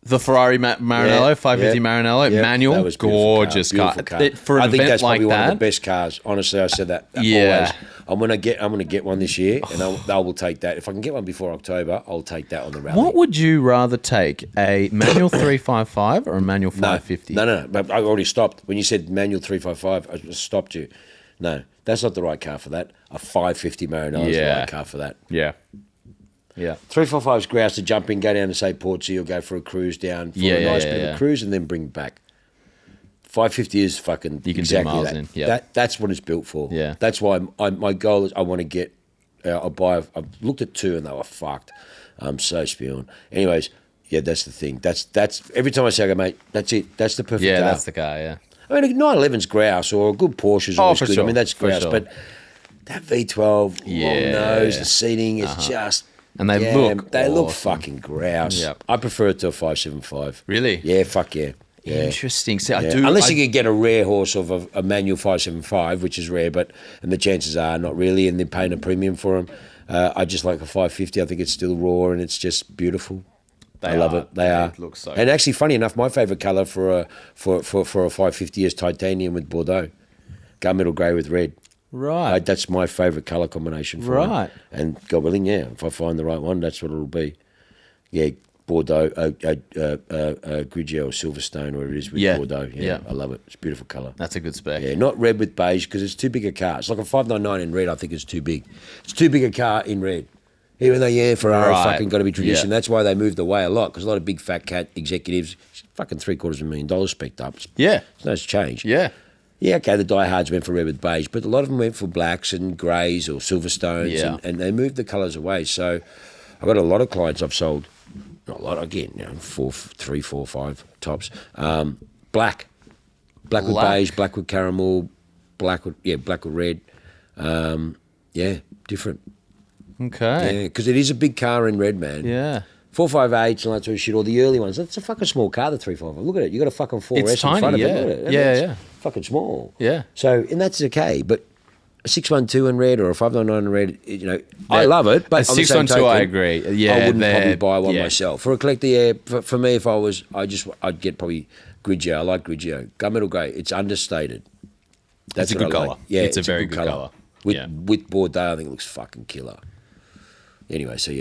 The Ferrari Maranello, 550 Maranello, manual, that was gorgeous car. For an I think event that's like probably that, one of the best cars. Honestly, I said that Yeah. always. I'm gonna get one this year, and I will take that. If I can get one before October, I'll take that on the rally. What would you rather take, a manual 355 or a manual 550? No. But I already stopped when you said manual 355. I just stopped you. No, that's not the right car for that. A 550 Maranello is the right car for that. Yeah. Yeah. 345 is grouse to jump in, go down to say Portsea, or go for a cruise down for a nice bit of a cruise, and then bring it back. 550 is fucking you can exactly do miles that. In. Yep. That's what it's built for. Yeah. That's why my goal is I want to get. I've looked at 2 and they were fucked. I'm so spewing. Anyways, yeah, that's the thing. That's every time I say, mate, that's it. That's the perfect car. Yeah, that's the car. Yeah. I mean, a 911's grouse, or a good Porsche's always good. Sure. I mean, that's grouse, sure. but that V12, long nose, the seating is just. And they look look awesome. fucking grouse. Yep. I prefer it to a 575. Really? Yeah, fuck yeah. Interesting. See, I Yeah. do. Unless you can get a rare horse of a manual 575, which is rare, and the chances are not really, and they're paying a premium for them. I just like a 550. I think it's still raw and it's just beautiful. I love it. They are. Look so. And actually, funny enough, my favourite colour for a 550 is titanium with Bordeaux, gunmetal grey with red. Right. That's my favourite colour combination for it. And God willing, if I find the right one, that's what it'll be. Yeah, Bordeaux, Grigio or Silverstone, or it is with Bordeaux. Yeah, I love it. It's a beautiful colour. That's a good spec. Yeah, not red with beige because it's too big a car. It's like a 599 in red. I think it's too big. It's too big a car in red. Even though, Ferrari fucking got to be tradition. That's why they moved away a lot, because a lot of big fat cat executives, fucking $750,000 spec'd up. Yeah. It's change. Yeah. Yeah, okay, the diehards went for red with beige, but a lot of them went for blacks and greys or Silverstones, and they moved the colours away. So I've got a lot of clients I've sold, not a lot, again, 3, 4, 5 tops. Black with beige, black with caramel, black with red. Different. Okay. Yeah, because it is a big car in red, man. Yeah. 458s and that sort of shit, or the early ones. That's a fucking small car, the 355. Look at it. You got a fucking 4S it's tiny, in front of it. Yeah. Look at it. Yeah. Fucking small. Yeah. So, and that's okay. But a 612 in red or a 599 in red, I love it. But a 612, I agree. Yeah, I wouldn't probably buy one myself. For a collector, for me, if I was, I'd get probably Grigio. I like Grigio. Gunmetal grey. It's understated. That's a good colour. Like. Yeah, it's a very good colour. With Bordeaux, I think it looks fucking killer. Anyway, so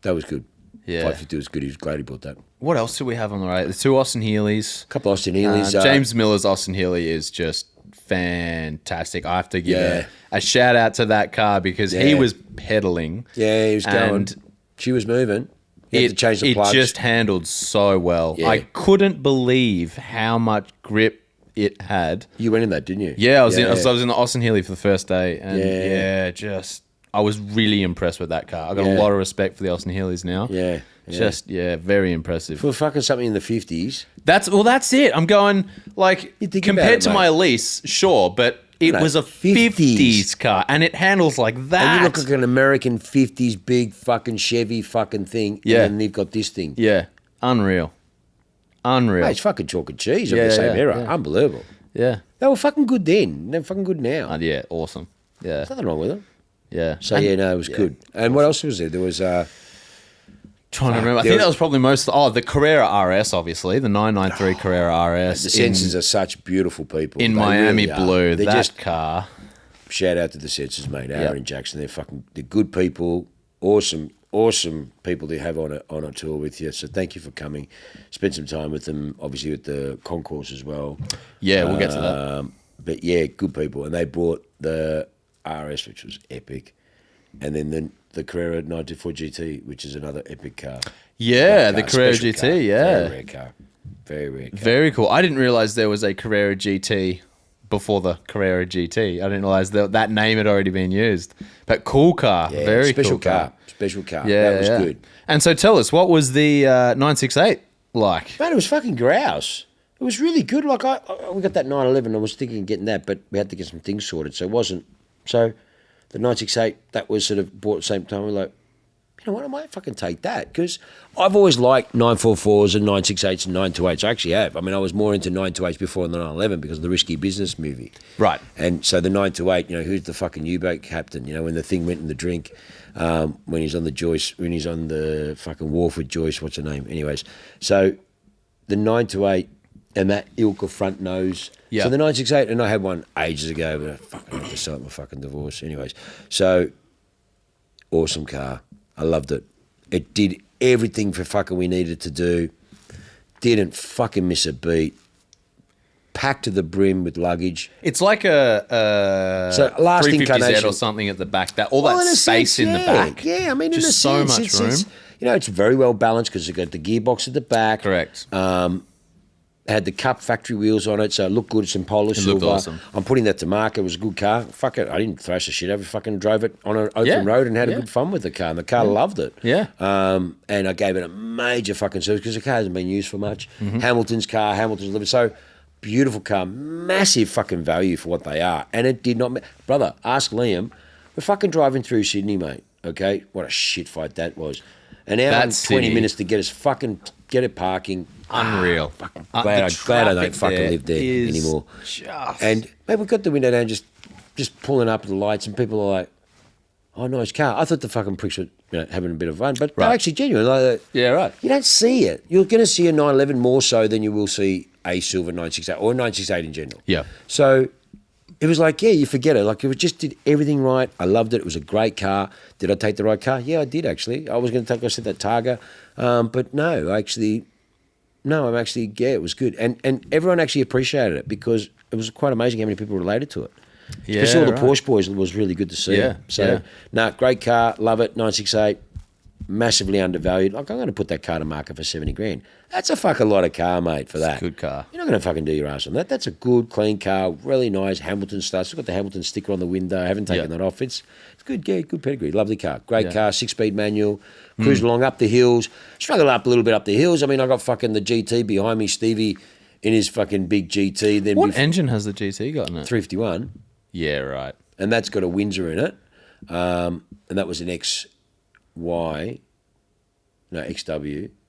that was good. Yeah. 550 was good. He was glad he bought that. What else do we have on the right? The 2 Austin Healey's. A couple of Austin Healey's. James Miller's Austin Healey is just fantastic. I have to give a shout out to that car because he was pedaling. Yeah, he was going. She was moving. He had to change the plugs. It just handled so well. Yeah. I couldn't believe how much grip it had. You went in that, didn't you? Yeah, I was in the Austin Healey for the first day, and I was really impressed with that car. I got a lot of respect for the Austin Healeys now. Yeah. Just very impressive. For fucking something in the 50s. That's it. I'm going compared to my Elise, sure, but it was a 50s car and it handles like that. And you look like an American 50s big fucking Chevy fucking thing, and they've got this thing. Yeah, unreal. Mate, it's fucking chalk and cheese of the same era. Yeah. Unbelievable. Yeah. They were fucking good then. They're fucking good now. Yeah, awesome. Yeah. There's nothing wrong with them. Yeah. So, it was good. And what else was there? There was... trying to remember. I think that was probably the Carrera RS, obviously. The 993 Carrera RS. The Sensors are such beautiful people. In Miami blue. They're that car. Shout out to the Sensors, mate. Aaron and Jackson. They're good people. Awesome people to have on a tour with you. So thank you for coming. Spend some time with them, obviously with the concourse as well. Yeah, we'll get to that. But yeah, good people. And they brought the RS, which was epic. And then the Carrera 94 GT, which is another epic car. Yeah, the Carrera GT, car. yeah. Very rare car. Very rare car. Very cool. I didn't realise there was a Carrera GT before the Carrera GT. I didn't realise that name had already been used. But cool car. Yeah, very special cool car. Special car. Yeah, that was good. And so tell us, what was the 968 like? Man, it was fucking grouse. It was really good. Like, we got that 911. I was thinking of getting that, but we had to get some things sorted. So it wasn't. So the 968, that was sort of bought at the same time. We're like, you know what, I might fucking take that. Because I've always liked 944s and 968s and 928s. I actually have. I mean, I was more into 928s before the 911 because of the Risky Business movie. Right. And so the 928, who's the fucking U-boat captain? When the thing went in the drink, when he's on the fucking wharf with Joyce, what's her name? Anyways, so the 928 and that ilk of front nose. Yeah. So the 968, and I had one ages ago, but I fucking had to sell my fucking divorce. Anyways, so awesome car. I loved it. It did everything for fucking we needed to do. Didn't fucking miss a beat. Packed to the brim with luggage. It's like a so last 350Z or something at the back. That space in the back. Yeah, I mean, just so much room. It's very well balanced because it's got the gearbox at the back. Correct. Had the Cup factory wheels on it, so it looked good. It's in polished silver. Looked awesome. I'm putting that to market. It was a good car. Fuck it, I didn't thrash the shit over. Fucking drove it on an open road and had a good fun with the car. And the car loved it. Yeah. And I gave it a major fucking service because the car hasn't been used for much. Mm-hmm. Hamilton's car, Hamilton's living. So beautiful car, massive fucking value for what they are. And it did not, brother. Ask Liam. We're fucking driving through Sydney, mate. Okay, what a shit fight that was. An hour and 20 minutes to get us fucking get it parking. Unreal. Fucking glad I don't fucking live there anymore. And mate, we got the window down, just pulling up the lights, and people are like, "Oh, nice car." I thought the fucking pricks were having a bit of fun, but they're actually genuine. Like, yeah, right. You don't see it. You're going to see a 911 more so than you will see a silver 968 or a 968 in general. Yeah. So it was like, you forget it. Like, it just did everything right. I loved it. It was a great car. Did I take the right car? Yeah, I did, actually. I was going to take, I said that Targa. But no, I'm actually, it was good. And everyone actually appreciated it because it was quite amazing how many people related to it. Yeah, especially all the Porsche boys. It was really good to see. Yeah, So, great car. Love it. 968. Massively undervalued. Like, I'm going to put that car to market for 70 grand. That's a fucking lot of car, mate, for that. It's a good car. You're not going to fucking do your ass on that. That's a good, clean car. Really nice. Hamilton stuff. Still got the Hamilton sticker on the window. I haven't taken that off. It's good. Yeah, good pedigree. Lovely car. Great car. 6-speed manual. Cruise along up the hills. Struggle up a little bit up the hills. I mean, I got fucking the GT behind me, Stevie, in his fucking big GT. Then what engine has the GT got in it? 351. Yeah, right. And that's got a Windsor in it. And that was an XW.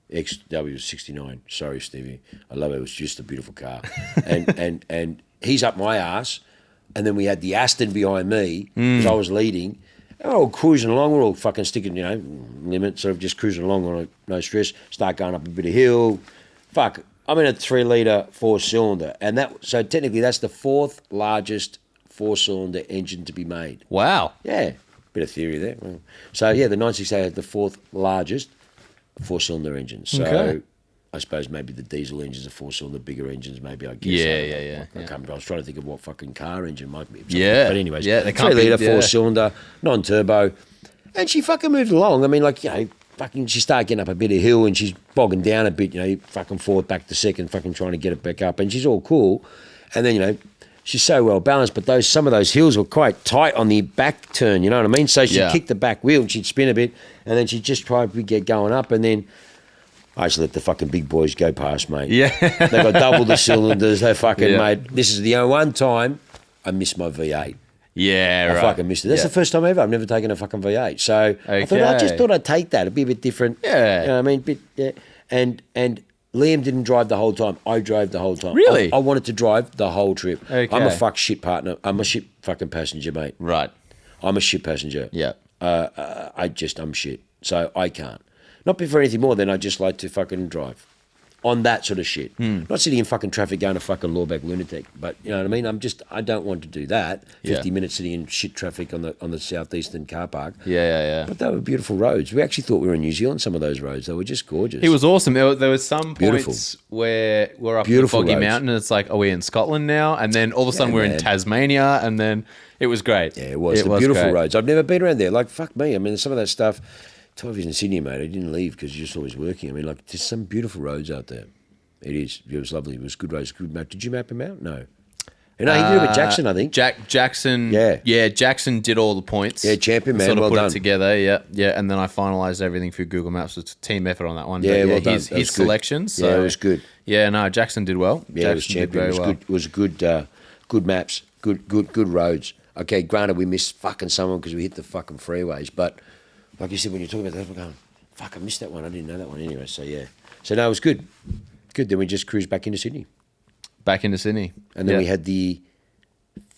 XW was 69. Sorry, Stevie. I love it. It was just a beautiful car. and he's up my ass. And then we had the Aston behind me because I was leading. And we're all cruising along. We're all fucking sticking, limit, sort of just cruising along on no stress. Start going up a bit of hill. Fuck, I'm in a 3-litre 4-cylinder. And so technically that's the 4th largest 4-cylinder engine to be made. Wow. Yeah, bit of theory there. So yeah, the 968 had the 4th largest 4-cylinder engine. So I suppose maybe the diesel engines are 4-cylinder, bigger engines maybe, I guess. Yeah. I was trying to think of what fucking car engine might be. Yeah. But anyways, they can't 3-litre 4-cylinder, non-turbo. And she fucking moved along. I mean, fucking she started getting up a bit of hill and she's bogging down a bit, fucking forward, back to second, fucking trying to get it back up. And she's all cool. And then, she's so well balanced, but some of those hills were quite tight on the back turn, you know what I mean? So she'd kick the back wheel and she'd spin a bit and then she'd just try to get going up and then I just let the fucking big boys go past, mate. Yeah. They got double the cylinders, they fucking made. This is the only one time I missed my V8. Yeah, I fucking missed it. That's the first time ever. I've never taken a fucking V8. So I just thought I'd take that. It'd be a bit different. Yeah. You know what I mean? And Liam didn't drive the whole time. I drove the whole time. Really? I wanted to drive the whole trip. Okay. I'm a shit partner. I'm a shit fucking passenger, mate. Right. I'm a shit passenger. Yeah. I'm shit. So I can't. Not for anything more than I just like to fucking drive. On that sort of shit. Not sitting in fucking traffic going to fucking Lawback lunatic. But you know what I mean? I don't want to do that. 50 minutes sitting in shit traffic on the southeastern car park. Yeah. But they were beautiful roads. We actually thought we were in New Zealand, some of those roads. They were just gorgeous. It was awesome. There was some points where we're up in Foggy Mountain and it's like, are we in Scotland now? And then all of a sudden we're in Tasmania, and then it was great. Yeah, it was. The beautiful roads. I've never been around there. Like, fuck me. I mean, some of that stuff, 12 years in Sydney, mate, I didn't leave because you're just always working. I mean, like, there's some beautiful roads out there. It is. It was lovely. It was good roads. Good map. Did you map them out? No. No, he did it with Jackson, I think. Jackson. Yeah. Jackson did all the points. Yeah, champion, man. Sort of well put done. It together. Yeah. And then I finalized everything through Google Maps. It's a team effort on that one. Yeah, well done. His selection. So, yeah, it was good. Yeah, no, Jackson did well. Yeah, Jackson it was champion. Did very It was good. Good maps. Good roads. Okay, granted, we missed fucking someone because we hit the fucking freeways. But like you said, when you're talking about that, I'm going, fuck, I missed that one. I didn't know that one anyway. So yeah. So no, it was good. Good. Then we just cruised back into Sydney. And then we had the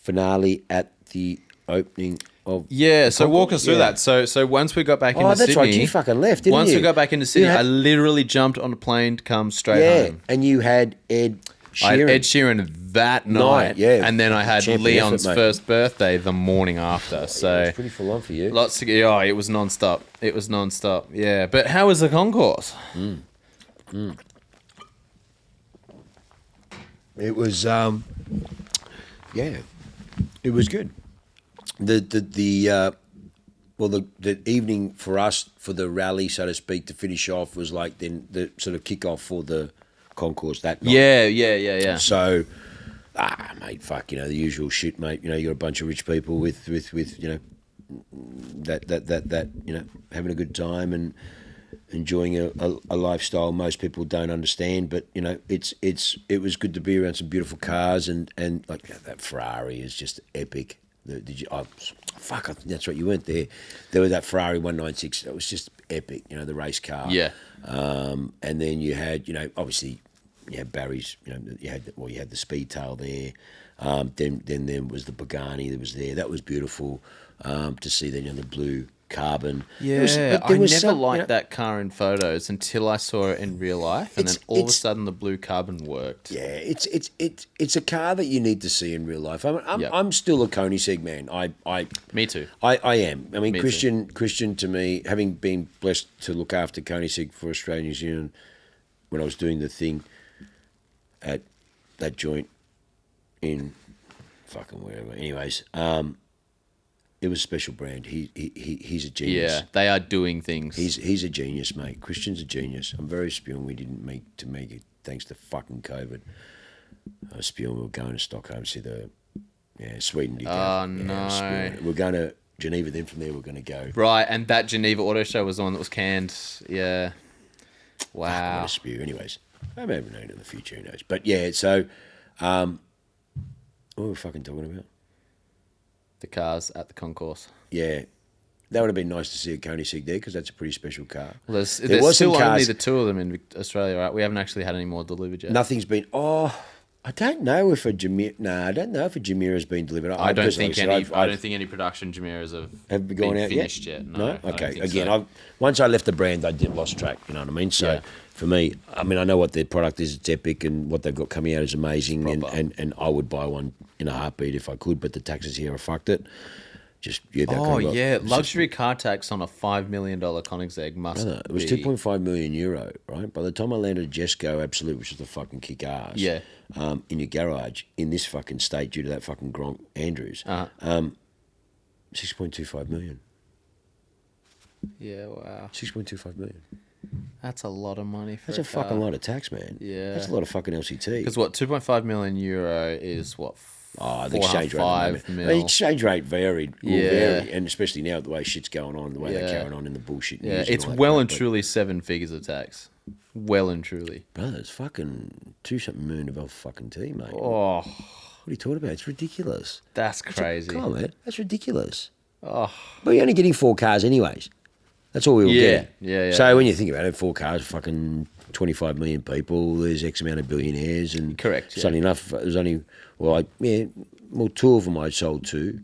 finale at the opening of. Yeah, so walk us through that. So once we got back into Sydney. Oh, that's right. You fucking left, didn't you? Once we got back into Sydney, I literally jumped on a plane to come straight home. And you had Ed Sheeran. I had Ed Sheeran that night. Yeah. And then I had Leon's first birthday the morning after. So it was pretty full on for you. It was non-stop. Yeah. But how was the concourse? It was, it was good. The evening for us, for the rally, so to speak, to finish off was like then the sort of kick-off for the concourse that night. Yeah. So, mate, fuck, the usual shit, mate. You got a bunch of rich people with that having a good time and enjoying a lifestyle most people don't understand, but it was good to be around some beautiful cars and like that Ferrari is just epic. I think that's right. You weren't there. There was that Ferrari 196. That was just epic. The race car. Yeah. And then you had obviously you had Barry's. You had the Speedtail there. Then there was the Pagani that was there. That was beautiful to see. Then the blue carbon. Yeah, I never liked that car in photos until I saw it in real life, and then all of a sudden the blue carbon worked. Yeah, it's a car that you need to see in real life. I'm still a Koenigsegg man. Me too. I am. I mean, Christian to me, having been blessed to look after Koenigsegg for Australia and New Zealand, when I was doing the thing at that joint in fucking wherever. Anyways, it was a special brand. He's a genius. Yeah, they are doing things. He's a genius, mate. Christian's a genius. I'm very spewing we didn't make it thanks to fucking COVID. I was spewing we were going to Stockholm to see the Sweden. Oh no. We're going to Geneva. Then from there we're going to go. Right, and that Geneva Auto Show was the one that was canned. Yeah. Wow. I'm going to spew. Anyways, I may have known in the future. Who knows? But yeah. So, what were we fucking talking about? The cars at the concourse. Yeah. That would have been nice to see a Koenigsegg there because that's a pretty special car. Well, there's still only the two of them in Australia, right? We haven't actually had any more delivered yet. Nothing's been... I don't know if a Jumeirah... No, I don't know if a Jumeirah has been delivered. I don't think any production Jumeirahs have been finished yet. No? Okay. Again, once I left the brand, I lost track. You know what I mean? So for me, I mean, I know what their product is. It's epic, and what they've got coming out is amazing. And I would buy one in a heartbeat if I could, but the taxes here have fucked it. Luxury car tax on a $5 million Koenigsegg must be... It was 2.5 million euro, right? By the time I landed at Jesco Absolute, which is the fucking kick ass, in your garage in this fucking state due to that fucking Gronk Andrews, 6.25 million. Yeah, wow. 6.25 million. That's a lot of money for That's a fucking lot of tax, man. Yeah. That's a lot of fucking LCT. Because 2.5 million euro is what? The exchange rate. The exchange rate will vary, and especially now the way shit's going on, the way they're carrying on in the bullshit. Yeah, it's well and truly 7 figures of tax. Well and truly. Brother, it's fucking 2-something million above fucking T, mate. Oh. What are you talking about? It's ridiculous. That's crazy. Come on, man. That's ridiculous. Oh. But you're only getting 4 cars anyways. That's all we will get. Yeah. So when you think about it, 4 cars, fucking 25 million people, there's X amount of billionaires. And correct. It's only enough. There's only, 2 of them I sold to.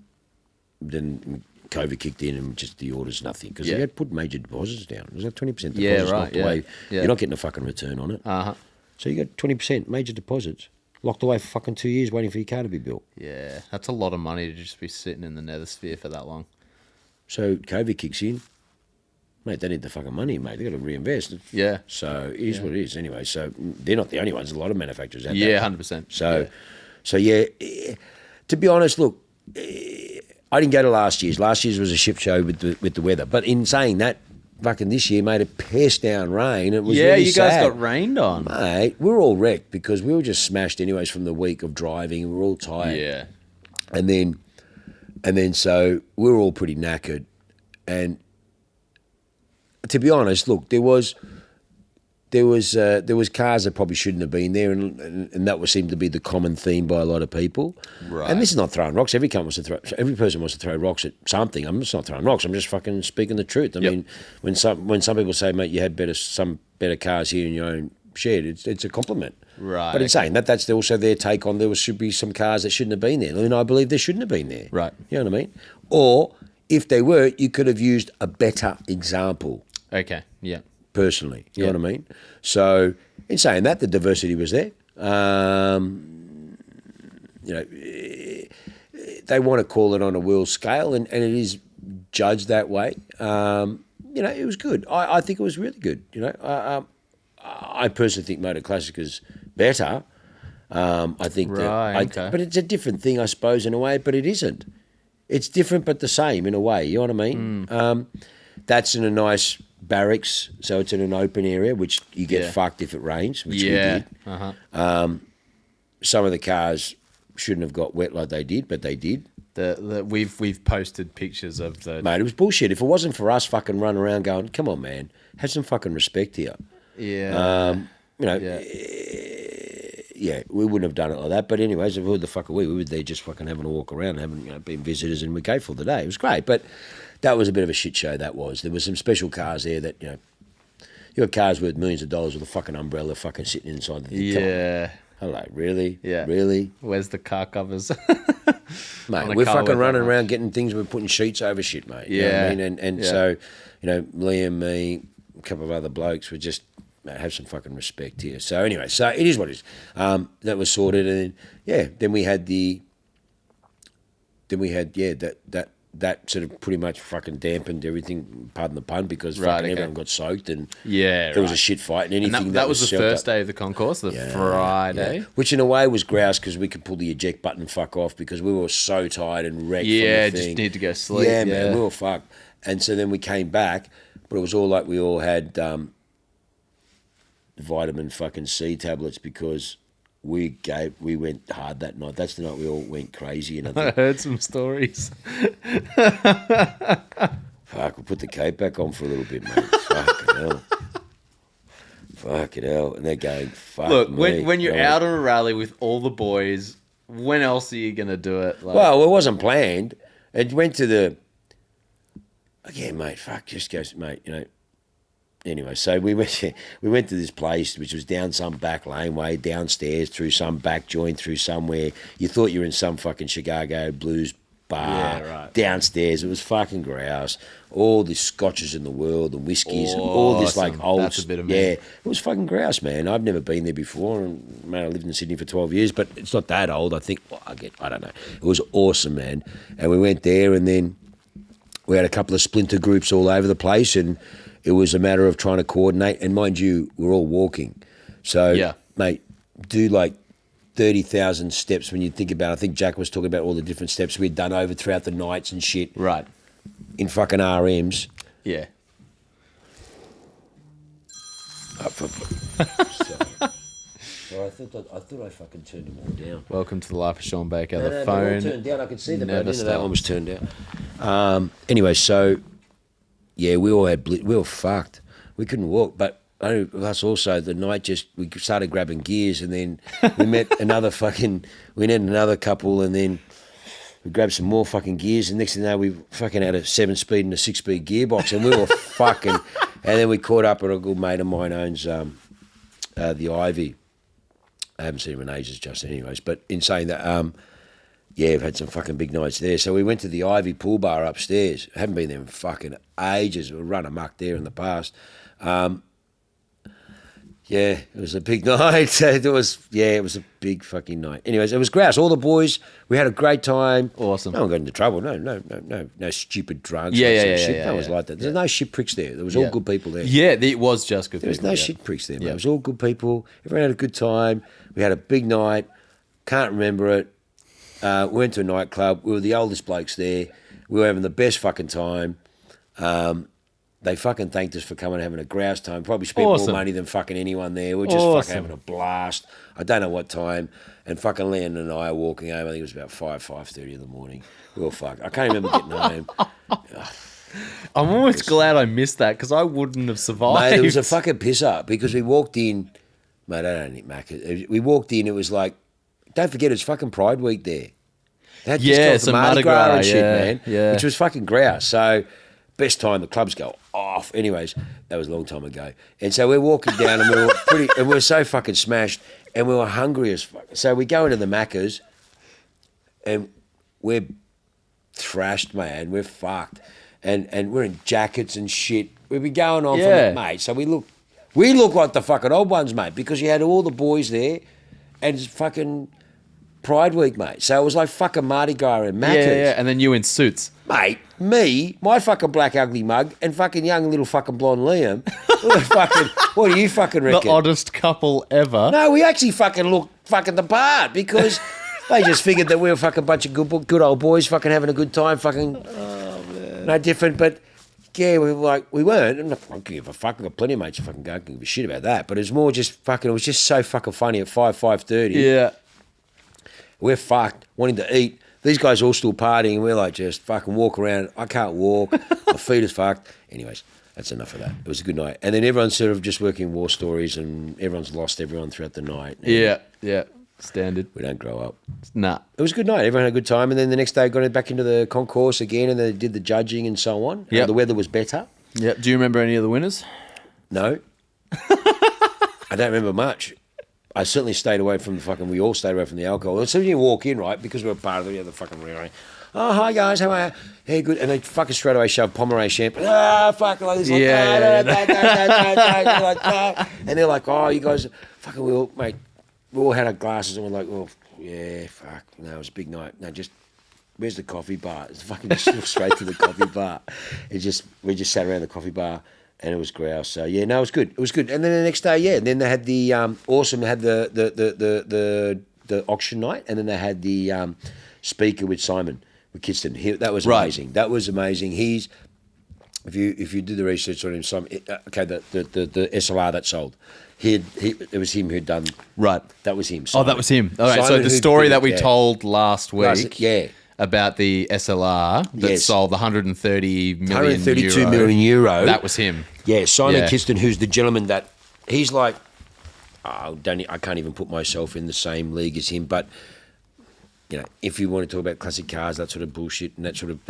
Then COVID kicked in and just the orders nothing because you had to put major deposits down. It was like 20% deposits locked away. Yeah. You're not getting a fucking return on it. So you got 20% major deposits locked away for fucking 2 years waiting for your car to be built. Yeah, that's a lot of money to just be sitting in the nethersphere for that long. So COVID kicks in. Mate, they need the fucking money, mate. They got to reinvest. Yeah. So it is what it is. Anyway, so they're not the only ones. A lot of manufacturers have that. 100%. So to be honest, look, I didn't go to last year's. Last year's was a shit show with the weather. But in saying that, fucking this year made a piss down rain. It was really you guys got rained on. Mate, we were all wrecked because we were just smashed anyways from the week of driving. We were all tired. Yeah. And then so we were all pretty knackered. And to be honest, look, there was cars that probably shouldn't have been there, and that seemed to be the common theme by a lot of people. Right. And this is not throwing rocks. Every person wants to throw rocks at something. I'm just not throwing rocks. I'm just fucking speaking the truth. I mean, when some people say, mate, you had some better cars here in your own shed, it's a compliment. Right. But in saying that, that's also their take on there should be some cars that shouldn't have been there. I mean, I believe they shouldn't have been there. Right. You know what I mean? Or if they were, you could have used a better example. Okay. Yeah. Personally, you know what I mean? So, in saying that, the diversity was there. They want to call it on a world scale, and it is judged that way. It was good. I think it was really good. I personally think Motor Classic is better. I think but it's a different thing, I suppose, in a way. But it isn't. It's different, but the same in a way. You know what I mean? That's in a nice barracks, so it's in an open area, which you get fucked if it rains, which we did. Some of the cars shouldn't have got wet like they did, but they did. We've posted pictures of the... Mate, it was bullshit. If it wasn't for us fucking running around going, come on, man, have some fucking respect here. Yeah. We wouldn't have done it like that. But anyways, who the fuck are we? We were there just fucking having a walk around, being visitors, and we gave for the day. It was great, but that was a bit of a shit show, that was. There were some special cars there that, you got cars worth millions of dollars with a fucking umbrella fucking sitting inside the thing. Yeah. Hello, really? Yeah. Really? Where's the car covers? Mate, we're fucking running around getting things, we're putting sheets over shit, mate. Yeah. You know what I mean? So, Liam, me, a couple of other blokes were just, have some fucking respect here. So anyway, so it is what it is. That was sorted, and then we had that sort of pretty much fucking dampened everything, pardon the pun, because everyone got soaked, and there was a shit fight, and anything that was the first day of the concourse, Friday. Yeah. Which in a way was grouse because we could pull the eject button and fuck off because we were so tired and wrecked from the thing. Just need to go sleep. Yeah, man, we were fucked. And so then we came back, but it was all like we all had vitamin fucking C tablets because we went hard that night. That's the night we all went crazy. And I heard some stories. Fuck, we'll put the cape back on for a little bit, mate. Fucking hell. Fucking hell. And they're going, fuck Look, me. when you're out on a rally with all the boys, when else are you going to do it? Well, it wasn't planned. It went to the... Again, mate, fuck, just goes, mate, Anyway, so we went to this place which was down some back laneway, downstairs through some back joint, through somewhere. You thought you were in some fucking Chicago blues bar. Downstairs. It was fucking grouse. All the scotches in the world and whiskies and all this like old... That's a bit of it was fucking grouse, man. I've never been there before. And, man, I lived in Sydney for 12 years, but it's not that old. I think, I don't know. It was awesome, man. And we went there, and then we had a couple of splinter groups all over the place, and it was a matter of trying to coordinate. And mind you, we're all walking. So, mate, do like 30,000 steps when you think about it. I think Jack was talking about all the different steps we'd done over throughout the nights and shit. Right. In fucking RMs. Yeah. I thought I fucking turned them all down. Welcome to the life of Sean Baker. The phone they're all turned down. I could see them, but that one was turned down. Anyway, so we all had we were fucked. We couldn't walk, but us also the night we started grabbing gears, and then we met another couple, and then we grabbed some more fucking gears, and next thing you know, we fucking had a 7-speed and a 6-speed gearbox, and we were fucking. And then we caught up, and a good mate of mine owns the Ivy. I haven't seen him in ages, just anyways. But in saying that, Yeah, we've had some fucking big nights there. So we went to the Ivy Pool Bar upstairs. I haven't been there in fucking ages. We've run amok there in the past. Yeah, it was a big night. It was a big fucking night. Anyways, it was grouse. All the boys, we had a great time. Awesome. No one got into trouble. No stupid drugs. Yeah. No one was like that. There's no shit pricks there. There was all good people there. Yeah, it was just good people. There was no shit pricks there, mate. It was all good people. Everyone had a good time. We had a big night. Can't remember it. We went to a nightclub. We were the oldest blokes there. We were having the best fucking time. They fucking thanked us for coming and having a grouse time. Probably spent more money than fucking anyone there. We were just fucking having a blast. I don't know what time. And fucking Leon and I are walking home. I think it was about 5:30 in the morning. We were fucked. I can't remember getting home. I'm always glad I missed that because I wouldn't have survived. Mate, it was a fucking piss up because we walked in. Mate, I don't eat Macca. We walked in. It was like, don't forget, it's fucking Pride Week there. They had just come from Mardi Gras and shit, man. Yeah. Which was fucking grouse. So, best time, the clubs go off. Anyways, that was a long time ago. And so we're walking down and we were so fucking smashed and we were hungry as fuck. So we go into the Maccas and we're thrashed, man. We're fucked. And we're in jackets and shit. We've been going on from it, mate. So we look like the fucking old ones, mate, because you had all the boys there and it's fucking Pride Week, mate. So it was like fucking Mardi Gras and Maccas. Yeah, and then you in suits. Mate, me, my fucking black ugly mug, and fucking young little fucking blonde Liam. What do you fucking reckon? The oddest couple ever. No, we actually fucking looked fucking the part because they just figured that we were fucking bunch of good old boys fucking having a good time, fucking no different, but yeah, we weren't. I'm not fucking give a fuck. I've got plenty of mates who fucking go, give a shit about that. But it was more just fucking, it was just so fucking funny at 5:30. Yeah. We're fucked, wanting to eat. These guys are all still partying, and we're like just fucking walk around. I can't walk. My feet is fucked. Anyways, that's enough of that. It was a good night. And then everyone's sort of just working war stories, and everyone's lost everyone throughout the night. Yeah. Standard. We don't grow up. Nah. It was a good night. Everyone had a good time. And then the next day, got back into the concourse again, and they did the judging and so on. Yeah. The weather was better. Yeah. Do you remember any of the winners? No. I don't remember much. I certainly stayed away from we all stayed away from the alcohol. And so you walk in, right, because we're part of the other fucking rally. Oh, hi guys, how are you? Hey, good. And they fucking straight away shove Pomeray champagne. Fuck, like this. And they're like, oh, you guys, fucking, we all had our glasses and we're like, oh, yeah, fuck. No, it was a big night. No, just, where's the coffee bar? It's fucking just straight to the coffee bar. We just sat around the coffee bar. And it was grouse. So yeah, no, it was good. It was good. And then the next day, yeah, and then they had the they had the auction night, and then they had the speaker with Simon with Kidston. That was amazing. That was amazing. He's if you do the research on him, Simon. Okay, the SLR that sold. It was him who'd done. Right. That was him. Simon. Oh, that was him. All right. Simon, so the story that we told last week. About the SLR that sold the 132 million euro. That was him. Yeah, Simon Kidston, who's the gentleman that he's like, I can't even put myself in the same league as him. But you know, if you want to talk about classic cars, that sort of bullshit and that sort of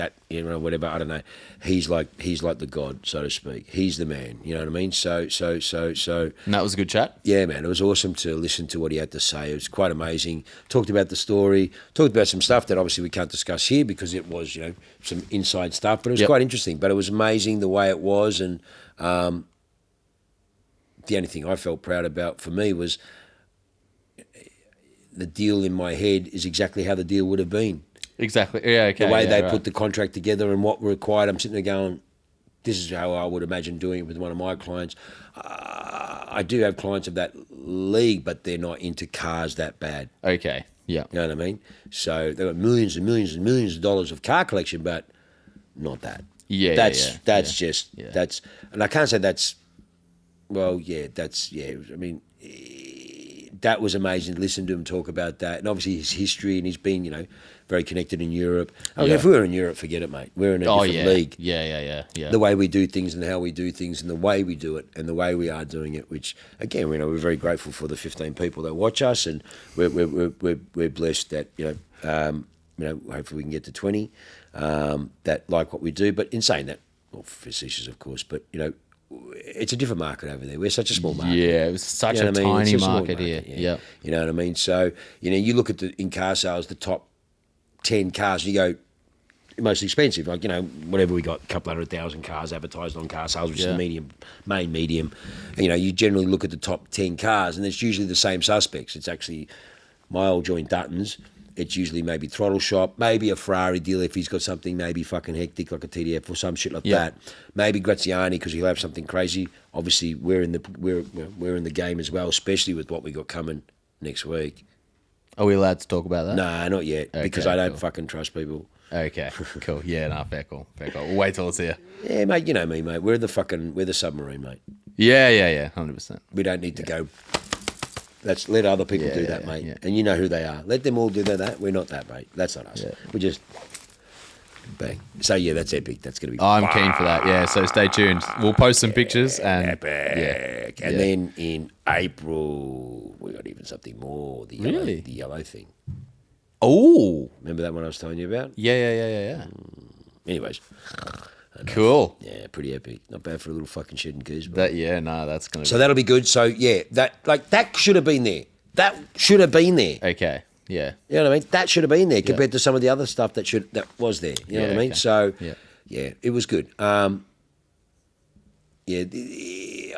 whatever, I don't know. He's like the god, so to speak. He's the man. You know what I mean? So. And that was a good chat. Yeah, man. It was awesome to listen to what he had to say. It was quite amazing. Talked about the story. Talked about some stuff that obviously we can't discuss here because it was, some inside stuff. But it was quite interesting. But it was amazing the way it was. And the only thing I felt proud about for me was the deal in my head is exactly how the deal would have been. Exactly. Yeah, okay. The way they put the contract together and what required. I'm sitting there going, this is how I would imagine doing it with one of my clients. I do have clients of that league, but they're not into cars that bad. Okay, yeah. You know what I mean? So they've got millions and millions and millions of dollars of car collection, but not that. Yeah, that's and I can't say that's, well, yeah, I mean, that was amazing to listen to him talk about that. And obviously his history, and he's been, very connected in Europe. I mean, if we were in Europe, forget it, mate. We're in a different league. Yeah. The way we do things and how we do things and the way we do it and the way we are doing it, which, again, we're very grateful for the 15 people that watch us, and we're blessed that, hopefully we can get to 20 that like what we do. But in saying that, well, facetious, of course, but, it's a different market over there. We're such a small market. Yeah, it was such a tiny market here. Yeah. You know what I mean? So, you look at in car sales, the top 10 cars, you go, most expensive, like, whatever we got, a couple 100,000 cars advertised on car sales, which is the main medium. And, you generally look at the top 10 cars, and it's usually the same suspects. It's actually my old joint Dutton's. It's usually maybe Throttle Shop, maybe a Ferrari dealer if he's got something maybe fucking hectic like a TDF or some shit like that. Maybe Graziani because he'll have something crazy. Obviously, we're in the game as well, especially with what we got coming next week. Are we allowed to talk about that? Nah, not yet, because I don't fucking trust people. Okay, cool. Yeah, no, fair call. We'll wait till it's here. Yeah, mate, you know me, mate. We're the submarine, mate. Yeah, 100%. We don't need to go. Let's let other people do that, mate. Yeah. And you know who they are. Let them all do that. We're not that, mate. That's not us. Yeah. We just bang. So yeah, that's epic. That's gonna be. I'm keen for that. Yeah. So stay tuned. We'll post some pictures and epic. And then in April we got even something more. The yellow thing. Oh, remember that one I was telling you about? Yeah. Anyways. Cool. Yeah, pretty epic. Not bad for a little fucking shed and goose. That's gonna. So that'll be good. So yeah, that should have been there. That should have been there. Okay. Yeah. You know what I mean? That should have been there compared to some of the other stuff that was there. You know what I mean? Okay. So yeah, it was good.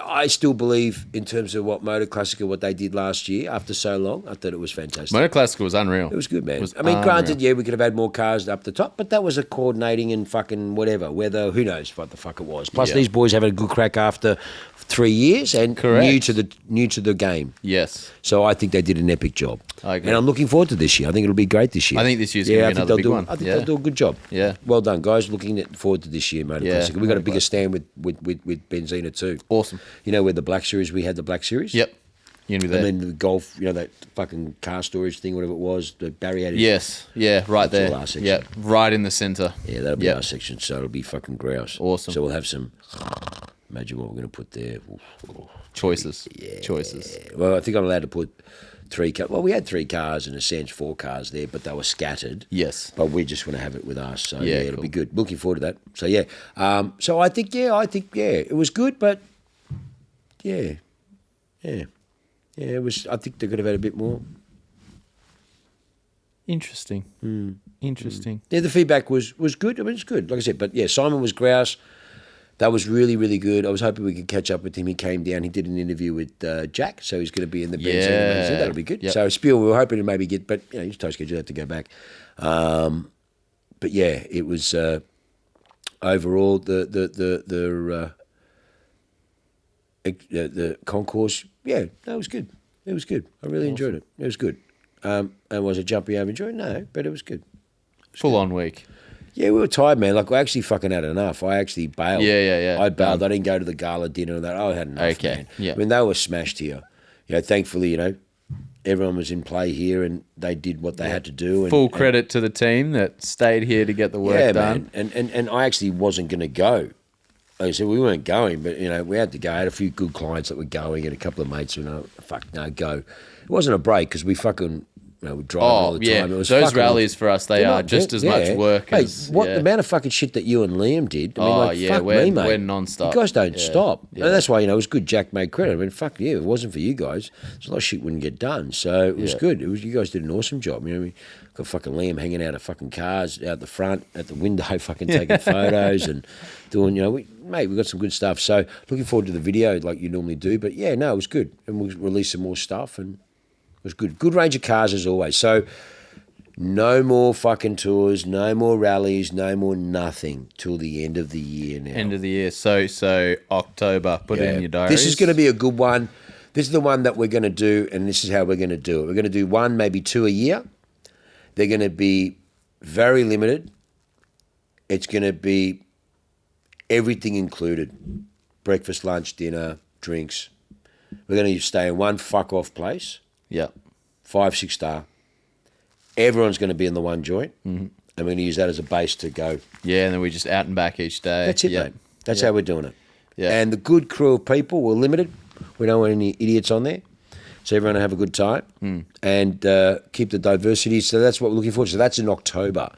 I still believe in terms of what Motor Classica, what they did last year after so long. I thought it was fantastic. Motor Classica was unreal. It was good, man. Granted, we could have had more cars up the top, but that was a coordinating and fucking whatever, weather, who knows what the fuck it was. Plus, these boys having a good crack after 3 years and new to the game. Yes. So I think they did an epic job. I agree. And I'm looking forward to this year. I think it'll be great this year. I think this year's going to be another big one. I think they'll do a good job. Yeah. Well done, guys. Looking forward to this year, Motor Classic. We've got a bigger stand with Benzina too. Awesome. You know where the Black Series, we had the Black Series? Yep. You're going to be there. And then the golf, that fucking car storage thing, whatever it was, the barrier. Yes. Yeah, right there. Our section. Yeah, right in the centre. Yeah, that'll be our section, so it'll be fucking grouse. Awesome. So we'll have some, imagine what we're going to put there. Choices. Choices. Well, I think I'm allowed to put 3 cars. Well, we had 3 cars, in a sense, 4 cars there, but they were scattered. Yes. But we just want to have it with us. So, it'll be good. Looking forward to that. So, yeah. So, I think, it was good, but, yeah, it was. I think they could have had a bit more. Interesting. Interesting. Yeah, the feedback was good. I mean, it's good, like I said. But, yeah, Simon was grouse. That was really, really good. I was hoping we could catch up with him. He came down. He did an interview with Jack, so he's going to be in the Benzina Magazine. That'll be good. Yep. So Spiel, we were hoping to maybe get, but he's tight schedule, have to go back. But yeah, it was overall the concourse. Yeah, that was good. It was good. I really enjoyed it. It was good. And was it jumpy over enjoyed? No, but it was good. Full on week. Yeah, we were tired, man. Like, I actually fucking had enough. I actually bailed. Yeah. I bailed. I didn't go to the gala dinner and that. I had enough, man. Yeah. I mean, they were smashed here. Thankfully, everyone was in play here and they did what they had to do. And, full credit to the team that stayed here to get the work done. Man. And I actually wasn't going to go. Like I said, we weren't going, but, we had to go. I had a few good clients that were going and a couple of mates who go. It wasn't a break because we fucking... we drive all the time. It was those rallies for us, they are just as much work as... the amount of fucking shit that you and Liam did. I mean, fuck me, mate. We're non-stop. You guys don't stop. Yeah. And that's why, it was good Jack made credit. I mean, fuck you. If it wasn't for you guys, there's a lot of shit wouldn't get done. So it was good. You guys did an awesome job. We got fucking Liam hanging out of fucking cars out the front, at the window, fucking taking photos and doing, we got some good stuff. So looking forward to the video like you normally do. But yeah, no, it was good. And we'll release some more stuff and... It was good. Good range of cars as always. So no more fucking tours, no more rallies, no more nothing till the end of the year now. End of the year. So October, put it in your diaries. This is going to be a good one. This is the one that we're going to do, and this is how we're going to do it. We're going to do 1, maybe 2 a year. They're going to be very limited. It's going to be everything included. Breakfast, lunch, dinner, drinks. We're going to stay in one fuck-off place. Yeah. 5-6 star. Everyone's going to be in the one joint. Mm-hmm. And we're going to use that as a base to go. Yeah, and then we just out and back each day. That's it, mate. That's how we're doing it. Yeah. And the good crew of people, we're limited. We don't want any idiots on there. so everyone will have a good time and keep the diversity. So that's what we're looking forward to. So that's in October.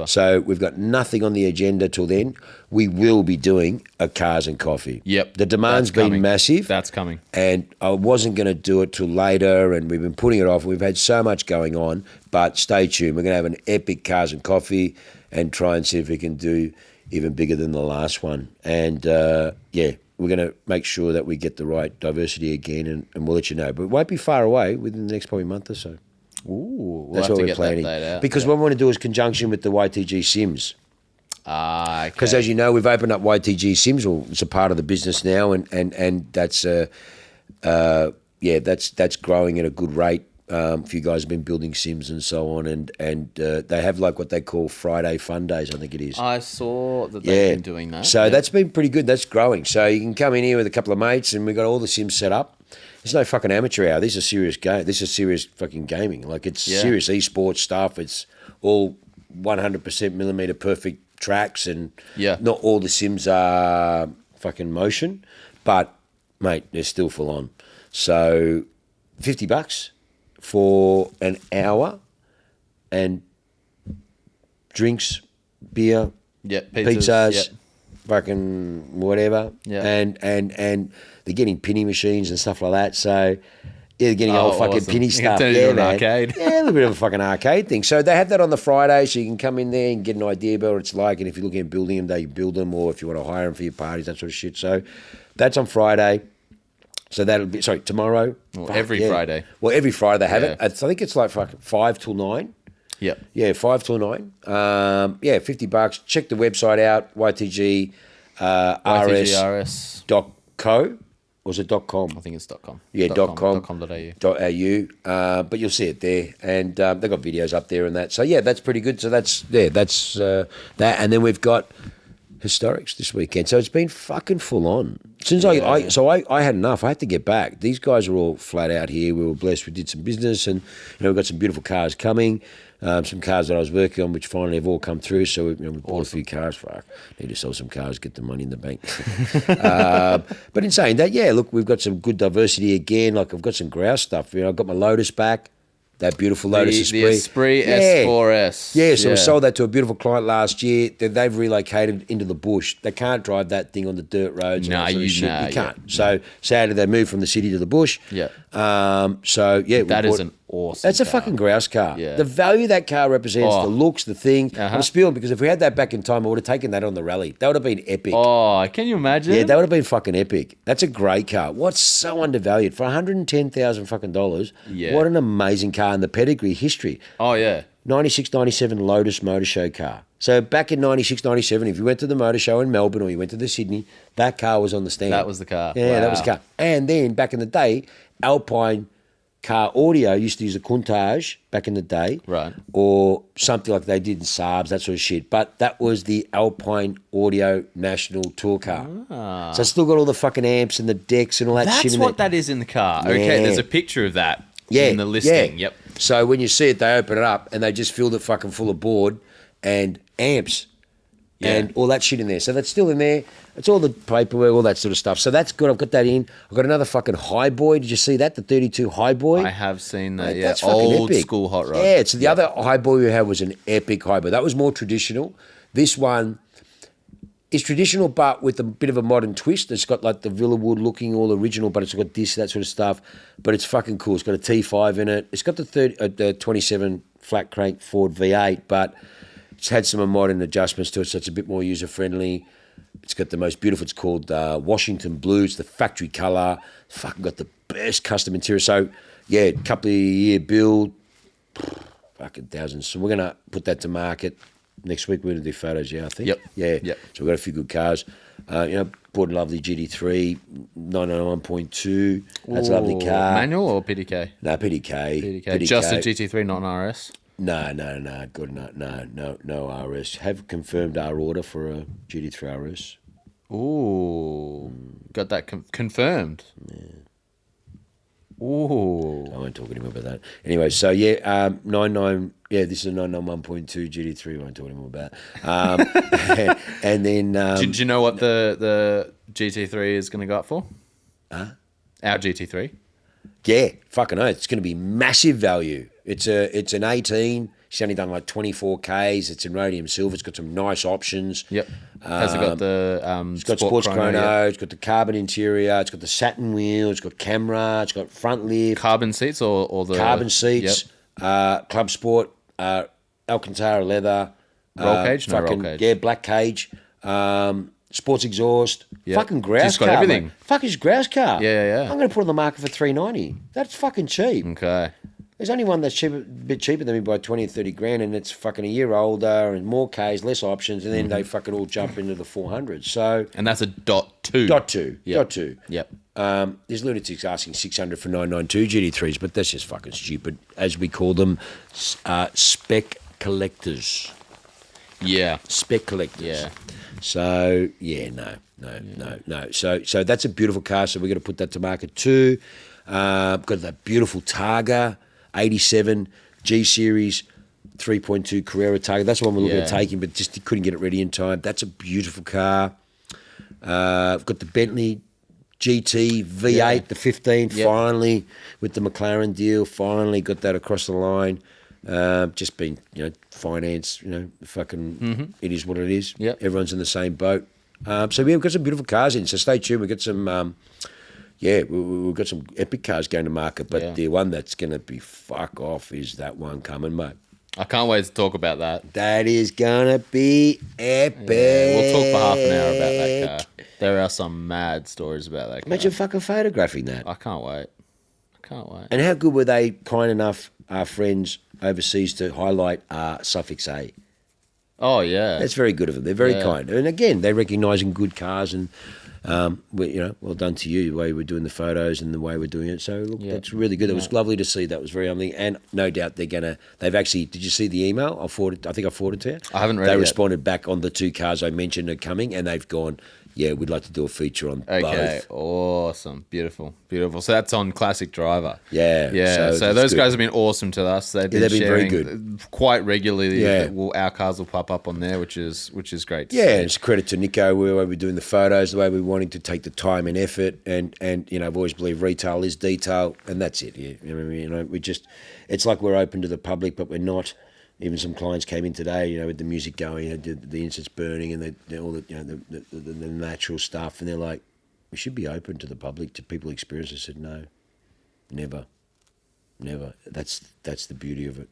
So we've got nothing on the agenda till then. We will be doing a Cars and Coffee. Yep. The demand's been massive. That's coming. And I wasn't going to do it till later, and we've been putting it off. We've had so much going on, but stay tuned. We're going to have an epic Cars and Coffee and try and see if we can do even bigger than the last one. And, we're going to make sure that we get the right diversity again, and we'll let you know. But it won't be far away within the next probably month or so. Ooh, that's what we're planning. Because what we want to do is conjunction with the YTG Sims. Okay. Because as you know, we've opened up YTG Sims, or it's a part of the business now, and that's that's growing at a good rate. A few guys have been building Sims and so on, and they have like what they call Friday Fun Days, I think it is. I saw that they've been doing that. So that's been pretty good. That's growing. So you can come in here with a couple of mates, and we've got all the Sims set up. There's no fucking amateur hour. This is a serious game. This is serious fucking gaming. Like it's serious esports stuff. It's all 100% millimeter perfect tracks, and not all the Sims are fucking motion, but mate, they're still full on. So $50 for an hour, and drinks, beer, pizzas, fucking whatever, and they're getting penny machines and stuff like that. So they're getting old fucking penny stuff. Yeah, man. Arcade. Yeah, a little bit of a fucking arcade thing. So they have that on the Friday, so you can come in there and get an idea about what it's like. And if you're looking at building them, they build them, or if you want to hire them for your parties, that sort of shit. So that's on Friday. So that'll be, tomorrow. Well, every Friday. Well, every Friday they have it. I think it's like 5 till 9. Yep. Yeah, 5 till 9. $50. Check the website out, YTG YTGRS.co. Or is it .com? I think it's .com. Yeah, .com. .com.au. But you'll see it there. And they've got videos up there and that. So, yeah, that's pretty good. So that's that. And then we've got Historics this weekend. So it's been fucking full on. Since I had enough. I had to get back. These guys are all flat out here. We were blessed. We did some business, and we've got some beautiful cars coming. Some cars that I was working on, which finally have all come through. So we bought a few cars. Fuck, need to sell some cars, get the money in the bank. But in saying that, look, we've got some good diversity again. Like I've got some grouse stuff. I've got my Lotus back. That beautiful Lotus Esprit. The Esprit S4S. Yeah, so we sold that to a beautiful client last year. They've relocated into the bush. They can't drive that thing on the dirt roads. No, you can't. Yeah. So sadly, they moved from the city to the bush. Yeah. That is an awesome That's a car. fucking grouse car. Yeah. The value that car represents, the looks, the thing. I'm spewing because if we had that back in time, I would have taken that on the rally. That would have been epic. Oh, can you imagine? Yeah, that would have been fucking epic. That's a great car. What's so undervalued for $110,000 fucking dollars? Yeah. What an amazing car and the pedigree history. Oh yeah. 96, 97 Lotus Motor Show car. So back in 96, 97, if you went to the motor show in Melbourne or you went to the Sydney, that car was on the stand. That was the car. Yeah, that was the car. And then back in the day, Alpine car audio used to use a Countach back in the day. Right. Or something like they did in Saabs, that sort of shit. But that was the Alpine Audio National Tour car. Ah. So it's still got all the fucking amps and the decks and all that shit in That's what that is in the car. Yeah. Okay, there's a picture of that in the listing. Yeah. Yep. So when you see it, they open it up and they just filled it fucking full of board and amps and all that shit in there. So that's still in there. It's all the paperwork, all that sort of stuff. So that's good. I've got that in. I've got another fucking Highboy. Did you see that? The 32 Highboy. I have seen that, Mate, that's old epic. School hot rod. Yeah, so the other Highboy we had was an epic Highboy. That was more traditional. This one is traditional, but with a bit of a modern twist. It's got like the Villawood looking, all original, but it's got this, that sort of stuff. But it's fucking cool. It's got a T5 in it. It's got the 27 flat crank Ford V8, but it's had some modern adjustments to it, so it's a bit more user-friendly. It's got the most beautiful, it's called Washington Blue. It's the factory colour. It's fucking got the best custom interior. So, yeah, couple of year build, fucking thousands. So we're going to put that to market. Next week we're going to do photos, I think. Yep. Yeah. Yep. So we've got a few good cars. Bought a lovely GT3, 991.2. That's a lovely car. Manual or PDK? No, PDK. PDK. Just a GT3, not an RS? No, good, no RS. Have confirmed our order for a GT3 RS. Ooh, got that confirmed. Yeah. Ooh. I won't talk anymore about that. Anyway, so this is a 991.2 GT3. I won't talk anymore about. And then, do you know what the GT3 is going to go up for? Huh? Our GT3. Yeah, fucking oath. It's going to be massive value. It's an 18. She's only done like 24 Ks. It's in rhodium silver. It's got some nice options. Yep. Has it got the It's got sports chrono. Yeah. It's got the carbon interior. It's got the satin wheel. It's got camera. It's got front lift. Carbon seats or the carbon seats. Yep. Club Sport. Alcantara leather. Roll cage? No roll cage. Yeah, black cage. Sports exhaust. Yep. Fucking grouse She's got car. everything. Mate. Fucking grouse car. Yeah. I'm going to put it on the market for $390. That's fucking cheap. Okay. There's only one that's a bit cheaper than me by 20 or 30 grand, and it's fucking a year older and more Ks, less options, and then they fucking all jump into the 400s. So, and that's a .2. .2. Yep. .2. Yep. There's lunatics asking 600 for 992 GT3s, but that's just fucking stupid, as we call them, spec collectors. Yeah. Spec collectors. Yeah. So, yeah, no. So that's a beautiful car, so we're going to put that to market too. Got that beautiful Targa 87 G Series 3.2 Carrera Targa. That's the one we're looking at taking, but just couldn't get it ready in time. That's a beautiful car. I've got the Bentley GT V8, the 15, finally, with the McLaren deal, finally got that across the line. Just been, finance, fucking, it is what it is. Yep. Everyone's in the same boat. So we've got some beautiful cars in, so stay tuned. We've got some, we've got some epic cars going to market, but the one that's going to be fuck off is that one coming, mate. I can't wait to talk about that. That is going to be epic. Yeah, we'll talk for half an hour about that car. There are some mad stories about that car. Imagine fucking photographing that. I can't wait. And how good were they, kind enough, our friends overseas, to highlight Suffix A? Oh, yeah. That's very good of them. They're very kind. And again, they're recognising good cars, and well done to you, the way we're doing the photos and the way we're doing it. So look, that's really good. It was lovely to see. That was very humbling, and no doubt they've actually. Did you see the email? I think I forwarded to you. I haven't read it. They responded back on the two cars I mentioned are coming, and they've gone, yeah, we'd like to do a feature on both. Awesome. Beautiful. So that's on Classic Driver. Yeah. So those guys have been awesome to us. They've been very sharing good. Quite regularly. Our cars will pop up on there, which is great. Yeah, and it's a credit to Nico, the way we're doing the photos, the way we're wanting to take the time and effort, and I've always believed retail is detail, and that's it. Yeah, we just, it's like we're open to the public, but we're not. Even some clients came in today, with the music going, the incense burning, and all the natural stuff, and they're like, we should be open to the public, to people experience. I said, no, never. That's the beauty of it.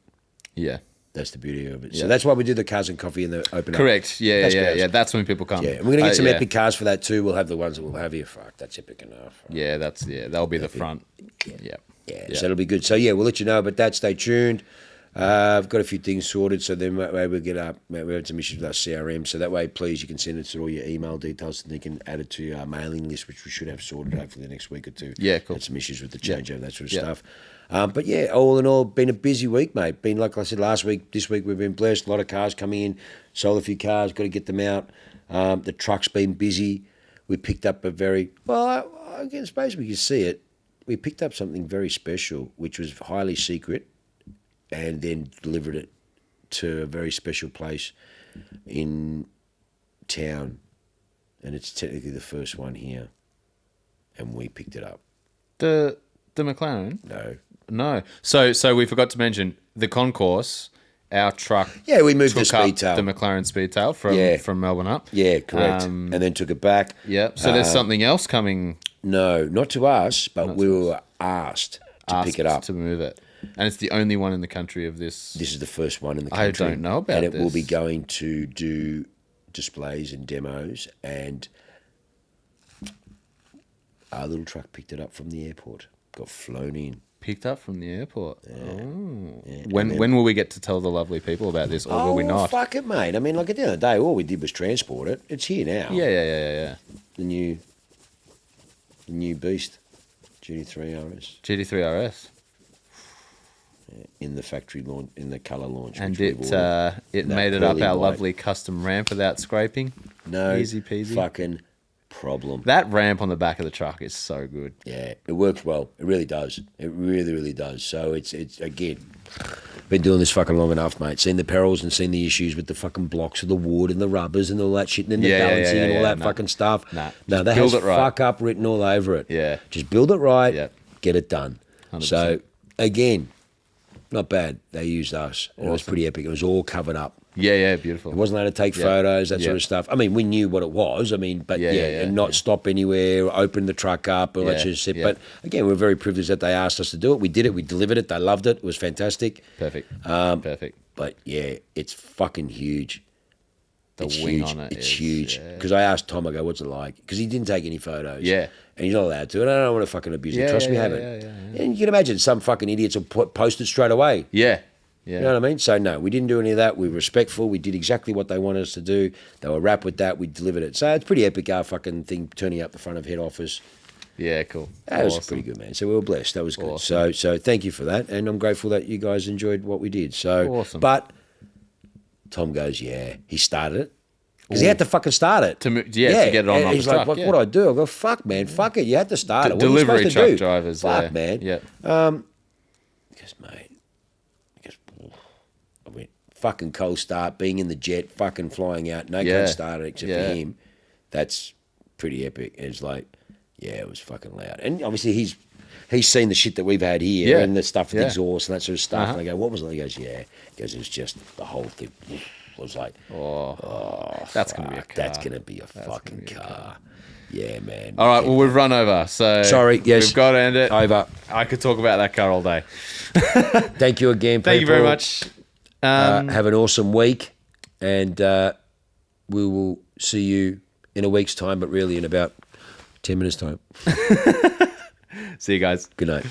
Yeah. That's the beauty of it. So that's why we do the cars and coffee in the open. Correct. Yeah. That's when people come. Yeah, and we're gonna get some epic cars for that too. We'll have the ones that we'll have here. Fuck, that's epic enough. Yeah, that'll be the front. Yeah. So it'll be good. So we'll let you know about that. Stay tuned. I've got a few things sorted, so then we'll get up. We had some issues with our CRM, so that way, please, you can send us all your email details, and you can add it to our mailing list, which we should have sorted hopefully the next week or two. Yeah, cool. Had some issues with the changeover, that sort of stuff. But yeah, all in all, been a busy week, mate. Been, like I said last week, this week we've been blessed. A lot of cars coming in, sold a few cars, got to get them out. The truck's been busy. We picked up I suppose we could see it. We picked up something very special, which was highly secret, and then delivered it to a very special place in town. And it's technically the first one here. And we picked it up. The McLaren? No. So we forgot to mention the concourse, our truck. Yeah, we moved the Speedtail. The McLaren Speedtail from Melbourne up. Yeah, correct. And then took it back. Yeah. So there's something else coming. No, not to us, but we were asked to pick it up. To move it. And it's the only one in the country of this. This is the first one in the country. I don't know about this. And it will be going to do displays and demos. And our little truck picked it up from the airport. Got flown in. Picked up from the airport. Yeah. Oh. Yeah. When will we get to tell the lovely people about this, or will we not? Fuck it, mate. I mean, like at the end of the day, all we did was transport it. It's here now. Yeah. The new beast, GT3 RS. GT3 RS. In the factory launch, in the colour launch. And it made it up our lovely custom ramp without scraping. No easy peasy. Fucking problem. That ramp on the back of the truck is so good. Yeah, it works well. It really does. It really, really does. So it's again, been doing this fucking long enough, mate. Seen the perils and seen the issues with the fucking blocks of the wood and the rubbers and all that shit, and then the balancing and all that fucking stuff. No, that has fuck up written all over it. Yeah. Just build it right. Yeah. Get it done. 100%. So, again, not bad. They used us. Awesome. It was pretty epic. It was all covered up. Yeah, beautiful. It wasn't allowed to take photos, that sort of stuff. I mean, we knew what it was. I mean, but and not stop anywhere, open the truck up, all that sort of shit. But again, we're very privileged that they asked us to do it. We did it. We delivered it. They loved it. It was fantastic. Perfect. Perfect. But yeah, it's fucking huge. It's wing huge. On it. It's huge. Because I asked Tom, I go, what's it like? Because he didn't take any photos. Yeah. And he's not allowed to. And I don't want to fucking abuse it. Trust me, I haven't. And you can imagine some fucking idiots will post it straight away. Yeah. You know what I mean? So, no, we didn't do any of that. We were respectful. We did exactly what they wanted us to do. They were wrapped with that. We delivered it. So, it's pretty epic, our fucking thing turning up the front of head office. Yeah, cool. That was pretty good, man. So, we were blessed. That was good. Awesome. So thank you for that. And I'm grateful that you guys enjoyed what we did. So, awesome. But Tom goes, he started it. Because he had to fucking start it. To get it on. He's like, what do I do? I go, fuck, man. Fuck it. You had to start it. What delivery are you supposed to truck drivers. Fuck, man. Yeah. Because, mate. I went, fucking cold start, being in the jet, fucking flying out, no cold starter except for him. That's pretty epic. It's like, it was fucking loud. And obviously he's seen the shit that we've had here and the stuff with exhaust and that sort of stuff. And I go, what was it? He goes, He goes, it was just the whole thing. It was like, that's going to be a car. That's going to be a fucking car. Yeah, man. All right, well, we've run over, so... Sorry, yes. We've got to end it. Over. I could talk about that car all day. Thank you again, people. Thank you very much. Have an awesome week, and we will see you in a week's time, but really in about 10 minutes' time. See you guys. Good night.